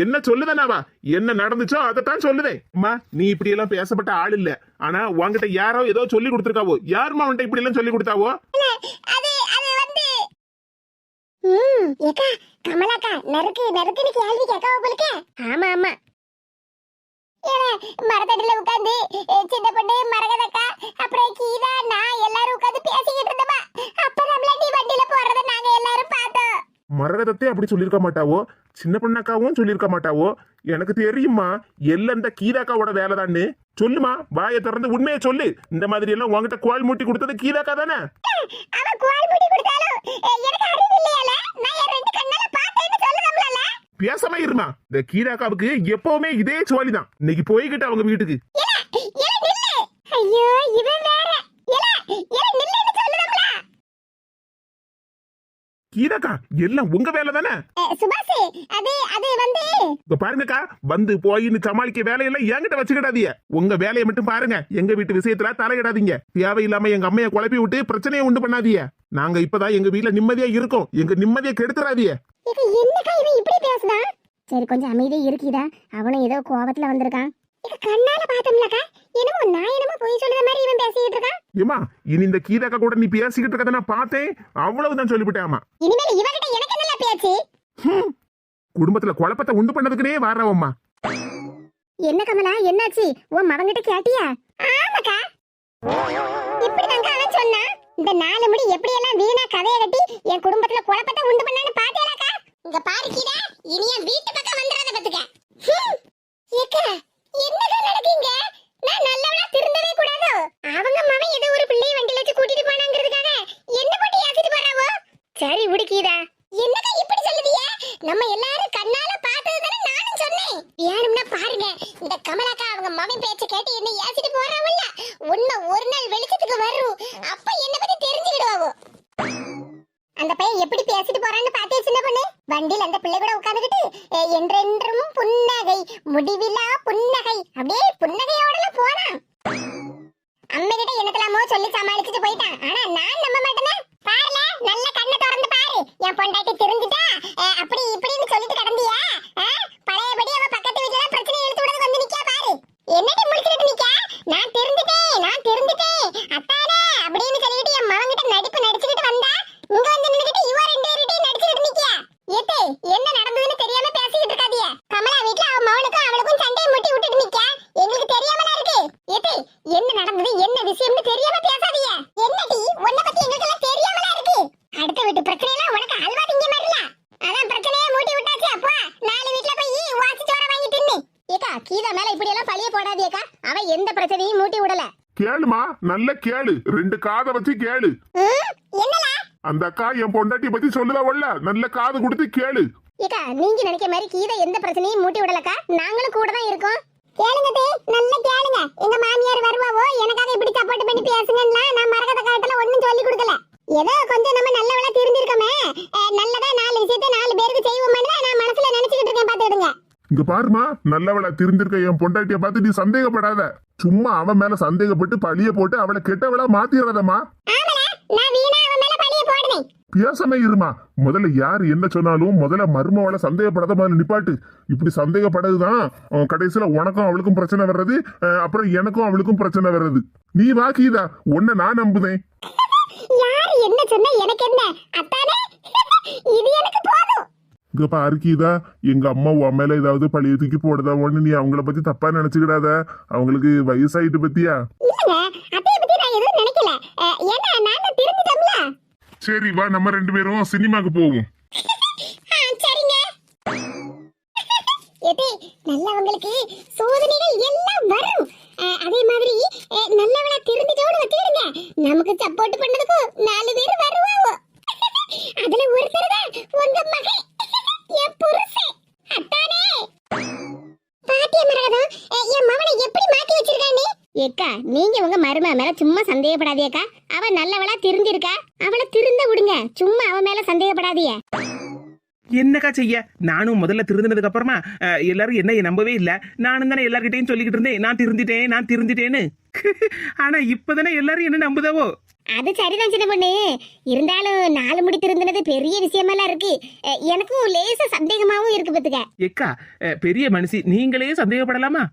என்ன சொல்லுதனாவா? என்ன நடந்துச்சோ அதைத்தான் சொல்லுதேன். அம்மா நீ இப்படி எல்லாம் பேசப்பட்ட ஆள் இல்ல. ஆனா உன்கிட்ட யாரோ ஏதோ சொல்லி கொடுத்துருக்காவோ. யாருமா அவன்கிட்ட இப்படி எல்லாம் சொல்லி கொடுத்தாவோ? அது வந்து ஏக்கா கமலாக்கா நறுக்குன்னு கேள்வி கேட்காவ போலுக்க. ஆமா மரத்தடியில உட்கார்ந்து சின்ன பொண்ணு மரகதக்கா அப்புறம் கீதா நான் எல்லாரும் உட்கார்ந்து பேசிக்கிட்டு இருந்தோமா. அப்பதான் நீ வண்டியில போறத நாங்க எல்லாரும் பார்த்தோம். மரகதத்தை அப்படி சொல்லிருக்க மாட்டாவோ, சின்ன பொண்ணாக்காவும் சொல்லிருக்க மாட்டாவோ. எனக்கு தெரியுமா எல்லாம் இந்த கீதாக்காவோட வேலைதான்னு. சொல்லுமா, வாயை திறந்து உண்மையை சொல்லு. இந்த மாதிரி எல்லாம் உங்ககிட்ட கோல் மூட்டி கொடுத்தது கீதாக்கா தானே? அவ கோல் மூட்டி கொடுத்தாலும் எனக்கு அறிவு இல்லையால. நான் என் ரெண்டு கண்ணால பார்த்தேன்னு சொல்லுதம்ல. பேசாம இருமா. இந்த கீதாக்காவுக்கு எப்பவுமே இதே சோலிதான். இன்னைக்கு போய்கிட்டு அவங்க வீட்டுக்கு. ஐயோ இவன் வேற. நில்லுன்னு சொல்லுதம்ல. கீதாக்கா எல்லாம் உங்க வேலை தானே? சுபாஷ் அது வந்து இப்ப பாருங்கக்கா, வந்து போயின்னு சமாளிக்க வேலையெல்லாம் என்கிட்ட வச்சுக்கிடாதீங்க. உங்க வேலையை மட்டும் பாருங்க. எங்க வீட்டு விஷயத்துல தலையிடாதீங்க. தேவையில்லாம எங்க அம்மைய குழப்பி விட்டு பிரச்சனையை உண்டு பண்ணாதீங்க. நாங்க இப்பதான் எங்க வீட்டுல நிம்மதியா இருக்கோம். எங்க நிம்மதியை கெடுத்துறாதீங்க. இது என்னக்கா இவன் இப்படி பேசுதா? சரி கொஞ்சம் அமைதியா இருக்கீதா. அவனும் ஏதோ கோபத்துல வந்திருக்கான். இது கண்ணால பார்த்தோம்லக்கா. என்னமோ போய் சொல்லுற மாதிரி இவன் பேசிட்டு இருக்கான். ஏமா இனி இந்த கீதாக்கா கூட நீ பேசிக்கிட்டு இருக்கத நான் பார்த்தேன். அவ்வளவுதான் சொல்லிவிட்டேமா. இனிமேல் இவகிட்ட எனக்கு என்னல பேச்சு? குடும்பத்துல குழப்பத்தை உண்டு பண்ணதுக்குனே வாரவம்மா. என்ன கமலா என்னாச்சு? உன் மகன்கிட்ட கேட்டியா? ஆமாக்கா. இப்படி தாங்க அவன் சொன்னா. இந்த நாலு முடி எப்படி எல்லாம் வீணா கதைய கட்டி என் குடும்பத்துல குழப்பத்தை உண்டு பண்ணான்னு பாத்தியாக்கா? இங்க பாரு கீதா, இனி என் வீட்டு பக்கம் வந்துறாத பத்துக்க. ஏக்கா என்னக்கா நடக்குங்க? நான் நல்லவளா திருந்தவே கூடாதோ? அவங்க மவன் ஏதோ ஒரு பிள்ளைய வண்டில வச்சு கூட்டிட்டு போனாங்கிறதுக்காக என்ன போட்டு ஏத்திட்டு போறாவோ? சரி உடுக்கீதா. என்னக்கா இப்படி சொல்லுதிய? நம்ம எல்லாரும் கண்ணால பார்த்தது தானே நானும் சொன்னேன். வேணும்னா பாருங்க, இந்த கமலாக்கா அவங்க மவன் பேச்ச கேட்டு என்ன ஏத்திட்டு போறாவல்ல, உன்ன ஒரு நாள் வெளிச்சத்துக்கு வரும். அப்ப என்ன பத்தி தெரிஞ்சிடுவாவோ. அந்த பையன் எப்படி பேசிட்டு போறான்னு பாத்தே சின்ன பொண்ணு. வண்டியில அந்த பிள்ளை கூட உட்கார்ந்துகிட்டு என்றென்றும் புன்னகை முடிவிலா புன்னகை அப்படியே புன்னகையோட போனான். அம்மா கிட்ட என்னத்தலாமோ சொல்லி சமாளிச்சுட்டு போயிட்டான். ஆனா நான் நம்ப மாட்டேனே. பாருல நல்ல கண்ணை திறந்து பாரு. என் பொண்டாட்டி தெரிஞ்சுட்டா அப்படி இப்படின்னு சொல்லிட்டு கடந்தியா? பழையபடி அவ பக்கத்து வீட்டுல பிரச்சனை இழுத்து விடுறது வந்து நிக்கா பாரு. என்னடி முடிச்சிட்டு நிக்கா? நான் தெரிஞ்சுட்டேன் அத்தானே அப்படின்னு சொல்லிட்டு என் மகன்கிட்ட நடிப்பு நடிச்சுக்கிட்டு வந்தா இங்க வந்து நின்னுகிட்டு இவ ரெண்டு பேர்கிட்ட நடிச்சிட்டு நிக்கியா? ஏத்தே என்ன நடந்ததுன்னு தெரியாம பேசிக்கிட்டு இருக்காதீங்க. கமலா வீட்ல அவ மவனுக்கும் அவளுக்கும் சண்டையை மூட்டி விட்டுட்டு நிக்கா. எங்களுக்கு தெரியாமல இருக்கு. ஏத்தே என்ன நடந்தது என்ன விஷயம்னு தெரியாம பேசாதீங்க. என்னடி உன்னை பத்தி எங்களுக்கு எல்லாம் தெரியாமல இருக்கு. அடுத்த வீட்டு பிரச்சனை எல்லாம் உனக்கு அல்வா திங்க மாதிரில. அதான் பிரச்சனையை மூட்டி விட்டாச்சு. அப்பா நாலு வீட்ல போய் வாசி சோற வாங்கி தின்னு. ஏக்கா கீதா மேல இப்படி எல்லாம் பழிய போடாதீக்கா. அவ எந்த பிரச்சனையும் மூட்டி விடல. கேளுமா, நல்ல கேளு. ரெண்டு காதை வச்சு கேளு. என்னல அந்த அக்கா என் பொண்டாட்டி பத்தி சொல்லுதாவல்ல, நல்ல காது கொடுத்து கேளு. ஏக்கா நீங்க நினைக்க மாதிரி கீதா எந்த பிரச்சனையும் மூட்டி விடலக்கா. நாங்களும் கூட தான் இருக்கோம். கேளுங்க தே, நல்லா கேளுங்க. எங்க மாமியார் வருவாவோ எனக்காக இப்படி சப்போர்ட் பண்ணி பேசுங்கன்னா நான் மரகத காலத்துல ஒண்ணும் சொல்லி கொடுக்கல. ஏதோ கொஞ்சம் நம்ம நல்லவளா திருந்திருக்கோமே, நல்லதா நாலு விஷயத்தை நாலு பேருக்கு செய்வோம்னு நான் மனசுல நினைச்சுக்கிட்டு இருக்கேன். பாத்துடுங்க. இங்க பாருமா, நல்லவளா திருந்திருக்க என் பொண்டாட்டிய பார்த்து நீ சந்தேகப்படாத. சும்மா அவன் மேல சந்தேகப்பட்டு பழிய போட்டு அவளை கெட்டவளா மாத்திராதம்மா. நான் வீணா அவன் மேல பழிய போடுறேன். பேசாம இருமா. முதல்ல யார் என்ன சொன்னாலும் முதல்ல மருமவளை சந்தேகப்படாத மாதிரி நிப்பாட்டு. இப்படி சந்தேகப்படாதுதான் கடைசியில உனக்கும் அவளுக்கும் பிரச்சனை வர்றது, அப்புறம் எனக்கும் அவளுக்கும் பிரச்சனை வர்றது. நீ வாக்கிதா, உன்னை நான் நம்புதேன். யார் என்ன சொன்னா எனக்கு என்ன அத்தானே, இது எனக்கு போதும். இங்க பாரு கீதா, எங்க அம்மா உன் மேல ஏதாவது பழைய தூக்கி போடுதா ஒண்ணு நீ அவங்கள பத்தி தப்பா நினைச்சுக்கிடாத. அவங்களுக்கு வயசாயிட்டு பத்தியா? இல்லங்க அத்தைய பத்தி நான் எதுவும் நினைக்கல. ஏன்னா நான் திரும்பிட்டேன்ல. சரி வா, நம்ம ரெண்டு பேரும் சினிமாக்கு போவோம். சரிங்க. ஏதே நல்லவங்களுக்கு சோதனைகள் எல்லாம் வரும். அதே மாதிரி நல்லவளா திரும்பிட்டோன்னு வச்சுக்கிடுங்க. நமக்கு சப்போர்ட் பண்ணதுக்கு நாலு பேர் வருவாவோ. நீங்க உங்க மருமக மேல சும்மா சந்தேகப்படாதீக்கா. அவ நல்லவளா திருந்திருக்கா, அவளை திருந்த விடுங்க. சும்மா அவ மேல சந்தேகப்படாதீங்க. என்னக்கா செய்ய, நானும் முதல்ல திருந்தினதுக்கு அப்புறமா எல்லாரும் என்ன நம்பவே இல்லை. நானும் தானே எல்லார்கிட்டையும் சொல்லிக்கிட்டு இருந்தேன் நான் திருந்திட்டேன்னு. ஆனா இப்பதானே எல்லாரும் என்ன நம்புதாவோ. அது சரிதான் சின்ன பொண்ணு. இருந்தாலும் 4 முடி திருந்தினது பெரிய விஷயமெல்லாம் இருக்கு. எனக்கும் லேசா சந்தேகமாவும் இருக்கு பாத்துக்க. எக்கா பெரிய மனுஷி, நீங்களே சந்தேகப்படலாமா?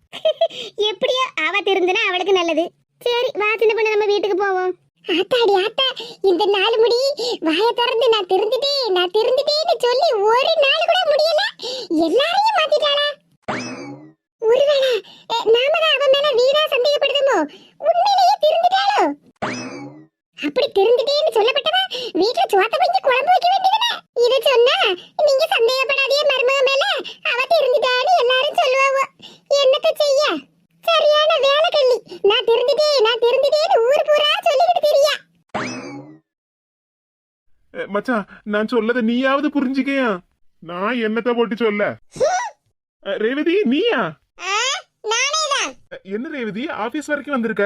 எப்படியோ அவ திருந்தினா அவளுக்கு நல்லது. சரி வா சின்ன பொண்ணு, நம்ம வீட்டுக்கு போவோம். ஆத்தாடி ஆத்தா, இந்த 4 முடி வாய திறந்து நான் திருந்திட்டேன்னு சொல்லி ஒரு நாள் கூட முடியல, எல்லாரையும் மாத்திட்டாளா? ஒருவேளை நாம தான் அவன் மேல வீணா சந்தேகப்படுதோமோ? உண்மையிலேயே திருந்திட்டாளோ? அப்படி திருந்திட்டேன்னு சொல்லப்பட்டவா வீட்டுல சோத்த பஞ்சு குழம்பு வைக்க வேண்டியதுனே. இத சொன்னா நீங்க சந்தேகப்படாதே மருமக மேல, அவ திருந்திட்டான்னு எல்லாரும் சொல்லுவாவோ. என்னத்த செய்ய, சரியான வேலை கள்ளி. நான் திருந்திட்டேன்னு ஊர் பூரா சொல்லிக்கிட்டு தெரியா. மச்சான், நான் சொல்லத நீயாவது புரிஞ்சுக்கையா? நான் என்னத்த போட்டு சொல்ல? ரேவதி நீயா? நானேதான். என்ன ரேவதி, ஆபீஸ் வரைக்கும் வந்திருக்க?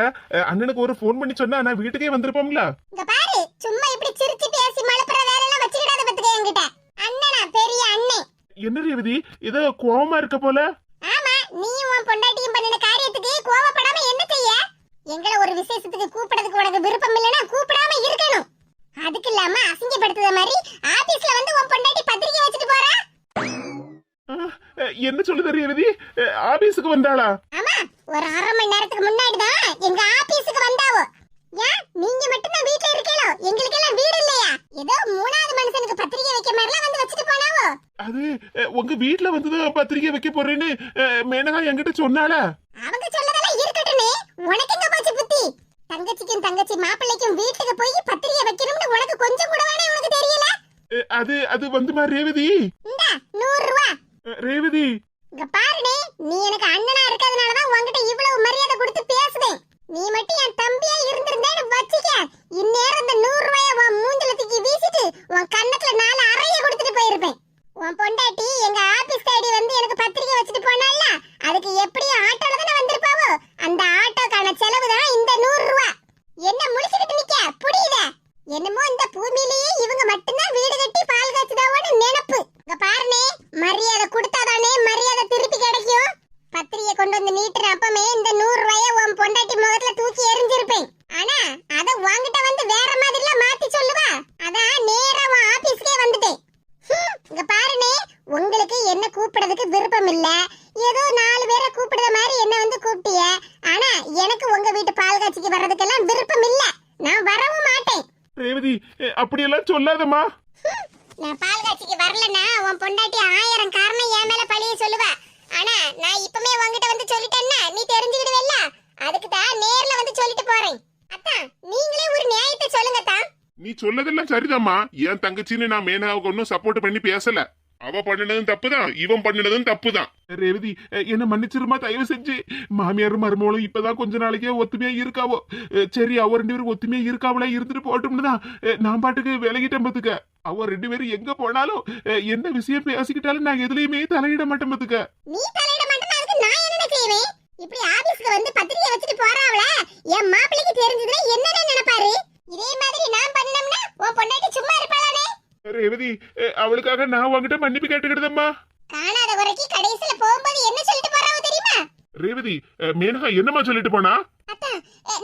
அண்ணனுக்கு ஒரு போன் பண்ணி சொன்னா நான் வீட்டுக்கே வந்திருப்போம்ல. இங்க பாரு, சும்மா இப்படி சிரிச்சு பேசி மலப்புற வேலை எல்லாம் வச்சுக்கிடாத பத்துக்க என்கிட்ட. அண்ணனா, பெரிய அண்ணன். என்ன ரேவதி, ஏதோ கோவமா இருக்க போல? ஆமா, நீயும் உன் பொண்டாட்டியும் பண்ணின காரியத்துக்கு கோவப்படாம என்ன செய்ய? எங்களை ஒரு விசேஷத்துக்கு கூப்பிடுறதுக்கு உனக்கு விருப்பம் இல்லைன்னா கூப்பிடாம இருக்கணும். அதுக்கு இல்லாம அசிங்கப்படுத்துற மாதிரி ஆபீஸ்ல வந்து உன் பொண்டாட்டி பத்திரிக்கை வச்சுட்டு போறா. என்ன சொல்லுது ரேவதி, ஆபீஸுக்கு வந்தாளா? ஆமா, ஒரு 1/2 மணி நேரத்துக்கு முன்னாடி தான் எங்க ஆபீஸுக்கு வந்தாவோ. ஏன் நீங்க மட்டும் தான் வீட்ல இருக்கீங்களோ? எங்களுக்கு எல்லாம் வீடு இல்லையா? ஏதோ 3வது மனுஷனுக்கு பத்திரிக்கை வைக்க மாதிரிலாம் வந்து வச்சுட்டு போனாவோ. அது உங்க வீட்ல வந்துதான் பத்திரிக்கை வைக்க போறேன்னு மேனகா என்கிட்ட சொன்னாளா? அவங்க சொல்லதெல்லாம் இருக்கட்டுமே, உனக்கு எங்க போச்சு புத்தி? தங்கச்சிக்கும் தங்கச்சி மாப்பிள்ளைக்கும் வீட்டுக்கு போய் பத்திரிக்கை வைக்கணும்னு உனக்கு கொஞ்சம் கூட வேணே உனக்கு தெரியல? அது வந்துமா ரேவதி? இந்தா 100 ரூபாய். ரேவதி இங்க பாருனே, நீ எனக்கு அண்ணனா இருக்கிறதுனால தான் உன்கிட்ட இவ்வளவு மரியாதை கொடுத்து பேசுதேன். நீ மட்டும் என் தம்பியா இருந்திருந்தேன்னு வச்சிக்க, இந்நேரம் இந்த 100 ரூபாயை உன் மூஞ்சில தூக்கி வீசிட்டு உன் கண்ணத்துல 4 அறைய கொடுத்துட்டு போயிருப்பேன். உன் பொண்டாட்டி எங்க ஆபீஸ் தேடி வந்து எனக்கு பத்திரிக்கை வச்சுட்டு போனால, அதுக்கு எப்படியும் ஆட்டோல தானே வந்திருப்பாவோ. அந்த ஆட்டோக்கான செலவு தான் இந்த 100 ரூபாய். என்ன முழிச்சுக்கிட்டு நிக்க புரியுத? என்னமோ இந்த பூமியிலேயே இவங்க மட்டும்தான் வீடு கட்டி பால் காய்ச்சுதாவோன்னு நினைப்பு. இங்க பாருனே, மரியாதை கொடுத்தாதானே மரியாதை திருப்பி கிடைக்கும். பத்திரிகை கொண்டு வந்து நீட்டுற அப்பமே இந்த 100 ரூபாயை உன் பொண்டாட்டி முகத்துல தூக்கி எரிஞ்சிருப்பேன். ஆனா அத வாங்கிட்ட வந்து வேற மாதிரிலாம் மாத்தி சொல்லுவா. அதான் நேரா உன் ஆபீஸ்க்கே வந்துட்டேன். இங்க பாருனே, உங்களுக்கு என்ன கூப்பிடுறதுக்கு விருப்பம் இல்ல, ஏதோ 4 பேரை கூப்பிடுற மாதிரி என்ன வந்து கூப்பிட்டிய. ஆனா எனக்கு உங்க வீட்டு பால் காய்ச்சிக்கு வர்றதுக்கெல்லாம் விருப்பம் இல்ல, நான் வரவும் மாட்டேன். ரேவதி அப்படியெல்லாம் சொல்லாதம்மா. நான் பால் காட்சிக்கு வரலன்னா உன் பொண்டாட்டி 1000 காரணம் என் மேல பழிய சொல்லுவா. ஆனா நான் இப்பமே உன்கிட்ட வந்து சொல்லிட்டேன்னா நீ தெரிஞ்சுக்கிடுவல்ல, அதுக்கு தான் நேர்ல வந்து சொல்லிட்டு போறேன். அத்தா, நீங்களே ஒரு நியாயத்தை சொல்லுங்க தா. நீ சொல்லதெல்லாம் சரிதாம்மா. என் தங்கச்சின்னு நான் மேனகாவுக்கு ஒன்னும் சப்போர்ட் பண்ணி பேசல. அவ பண்ணினதும் தப்புதான், இவன் பண்ணினதும் தப்புதான். ரேவதி என்ன மன்னிச்சிருமா தயவு செஞ்சு. மாமியாரும் மருமகளும் இப்பதான் கொஞ்ச நாளைக்கே ஒத்துமையா இருக்காவோ. சரி, அவ 2 பேரும் ஒத்துமையா இருக்காவளா, இருந்துட்டு போட்டோம்னு தான் நான் பாட்டுக்கு விலகிட்டேன் பாத்துக்க. அவ 2 பேரும் எங்க போனாலும் என்ன விஷயம் பேசிக்கிட்டாலும் நான் எதுலயுமே தலையிட மாட்டேன் பாத்துக்க. நீ தலையிட மாட்டேன்னா அதுக்கு நான் என்ன செய்வேன்? இப்படி ஆபீஸ்க்கு வந்து பத்திரிக்கை வச்சிட்டு போறாவள என் மாப்பிள்ளைக்கு தெரிஞ்சதுன்னா என்னன்னு நினைப்பாரு? இதே மாதிரி நான் பண்ணணும்னா உன் பொண்டாட்டி சும்மா இருப்பாளானே? ரேவதி அவளுக்காக நான் உன்கிட்ட மன்னிப்பு கேட்டுக்கிட்டதம்மா. காணாத குறைக்கு கடைசில போகும்போது என்ன சொல்லிட்டு போறாவோ தெரியுமா? ரேவதி மேனகா என்னமா சொல்லிட்டு போனா? அத்தா,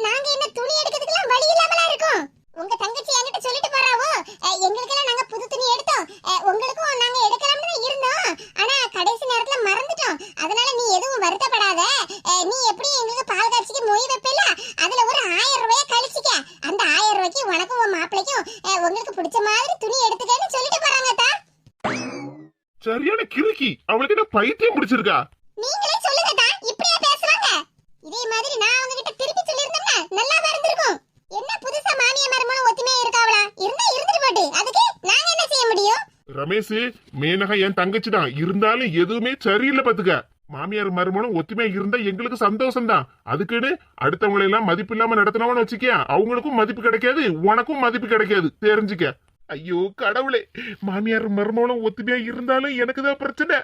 நாங்க என்ன துணி எடுக்கிறதுக்குலாம் வழி இல்லாமலா இருக்கோம். உங்க தங்கச்சி என்கிட்ட சொல்லிட்டு போறாவோ, எங்களுக்கெல்லாம் நாங்க புது துணி எடுத்தோம், உங்களுக்கும் நாங்க எடுக்கலாம்னு தான் இருந்தோம், ஆனா கடைசி நேரத்துல மறந்துட்டோம். அதனால நீ எதுவும் வருத்தப்படாத. நீ எப்படி எங்களுக்கு பால் காய்ச்சிக்கு மொய் வைப்பல, அதுல ஒரு 1000 ரூபாயை கழிச்சிக்க. அந்த 1000 ரூபாய்க்கு உனக்கும் உன் மாப்பிளைக்கும் உங்களுக்கு பிடிச்ச மாதிரி துணி எடுத்துக்கன்னு சொல்லிட்டு போறாங்க அத்தா. சரியான கிறுக்கி, அவளுக்கு என்ன பைத்தியம் பிடிச்சிருக்கா? நீங்களே சொல்லுங்க அத்தா, இப்படியே பேசுவாங்க? இதே மாதிரி நான் அவங்க கிட்ட திருப்பி சொல்லிருந்தேன்னா நல்லா இருந்திருக்கும். என்ன புதுசா மாமியா மருமகளும் ஒத்துமையா இருக்காவளா? இருந்தா இருந்துட்டு போட்டு, அதுக்கு நாங்க என்ன செய்ய முடியும்? ரமேஷ், மேனகா என் தங்கச்சி தான், இருந்தாலும் எதுவுமே சரியில்லை பாத்துக்க. மாமியார் மருமகளும் ஒத்துமையா இருந்தா எங்களுக்கு சந்தோஷம் தான். அதுக்குன்னு அடுத்தவங்களை எல்லாம் மதிப்பு இல்லாம நடத்தினவன்னு வச்சுக்க, அவங்களுக்கும் மதிப்பு கிடைக்காது, உனக்கும் மதிப்பு கிடைக்காது, தெரிஞ்சுக்க. ஐயோ கடவுளே, மாமியார் மருமகளும் ஒத்துமையா இருந்தாலும் எனக்கு தான் பிரச்சனை,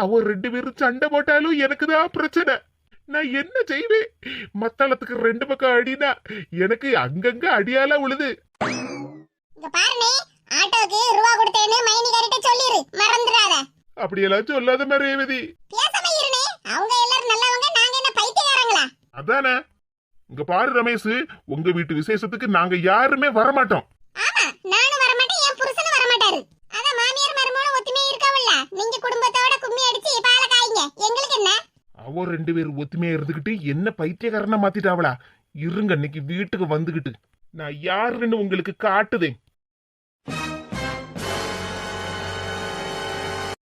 அவ 2 பேரும் சண்டை போட்டாலும் எனக்கு தான் பிரச்சனை. நான் என்ன செய்வேன்? மத்தளத்துக்கு ரெண்டு பக்கம் அடினா எனக்கு அங்கங்க அடியால உழுது. இங்க பாருனே, ஆட்டோக்கு ரூபா கொடுத்தேன்னு மைனிகாரிட்ட சொல்லிரு, மறந்துடாத. அப்படியெல்லாம் சொல்லாத ரேவதி. பேசாம இருனே, அவங்க எல்லாரும் நல்லவங்க, நாங்க என்ன பைத்தியக்காரங்களா? அதானே. இங்க பாரு ரமேஷ், உங்க வீட்டு விசேஷத்துக்கு நாங்க யாருமே வரமாட்டோம். ஆமா, நானும் வர மாட்டேன், என் புருஷனும் வர மாட்டாரு. அத மாமியார் மருமகளும் ஒத்துமையா இருக்காவல்ல, நீங்க குடும்பத்தோட கும்மி அடிச்சு பால காய்ங்க, எங்களுக்கு என்ன? அவ ரெண்டு பேரும் ஒத்துமையா இருந்துகிட்டு என்ன பைத்தியக்காரனா மாத்திட்டாவளா? இருங்க இன்னைக்கு வீட்டுக்கு வந்துகிட்டு நான் யாருன்னு உங்களுக்கு காட்டுதேன்.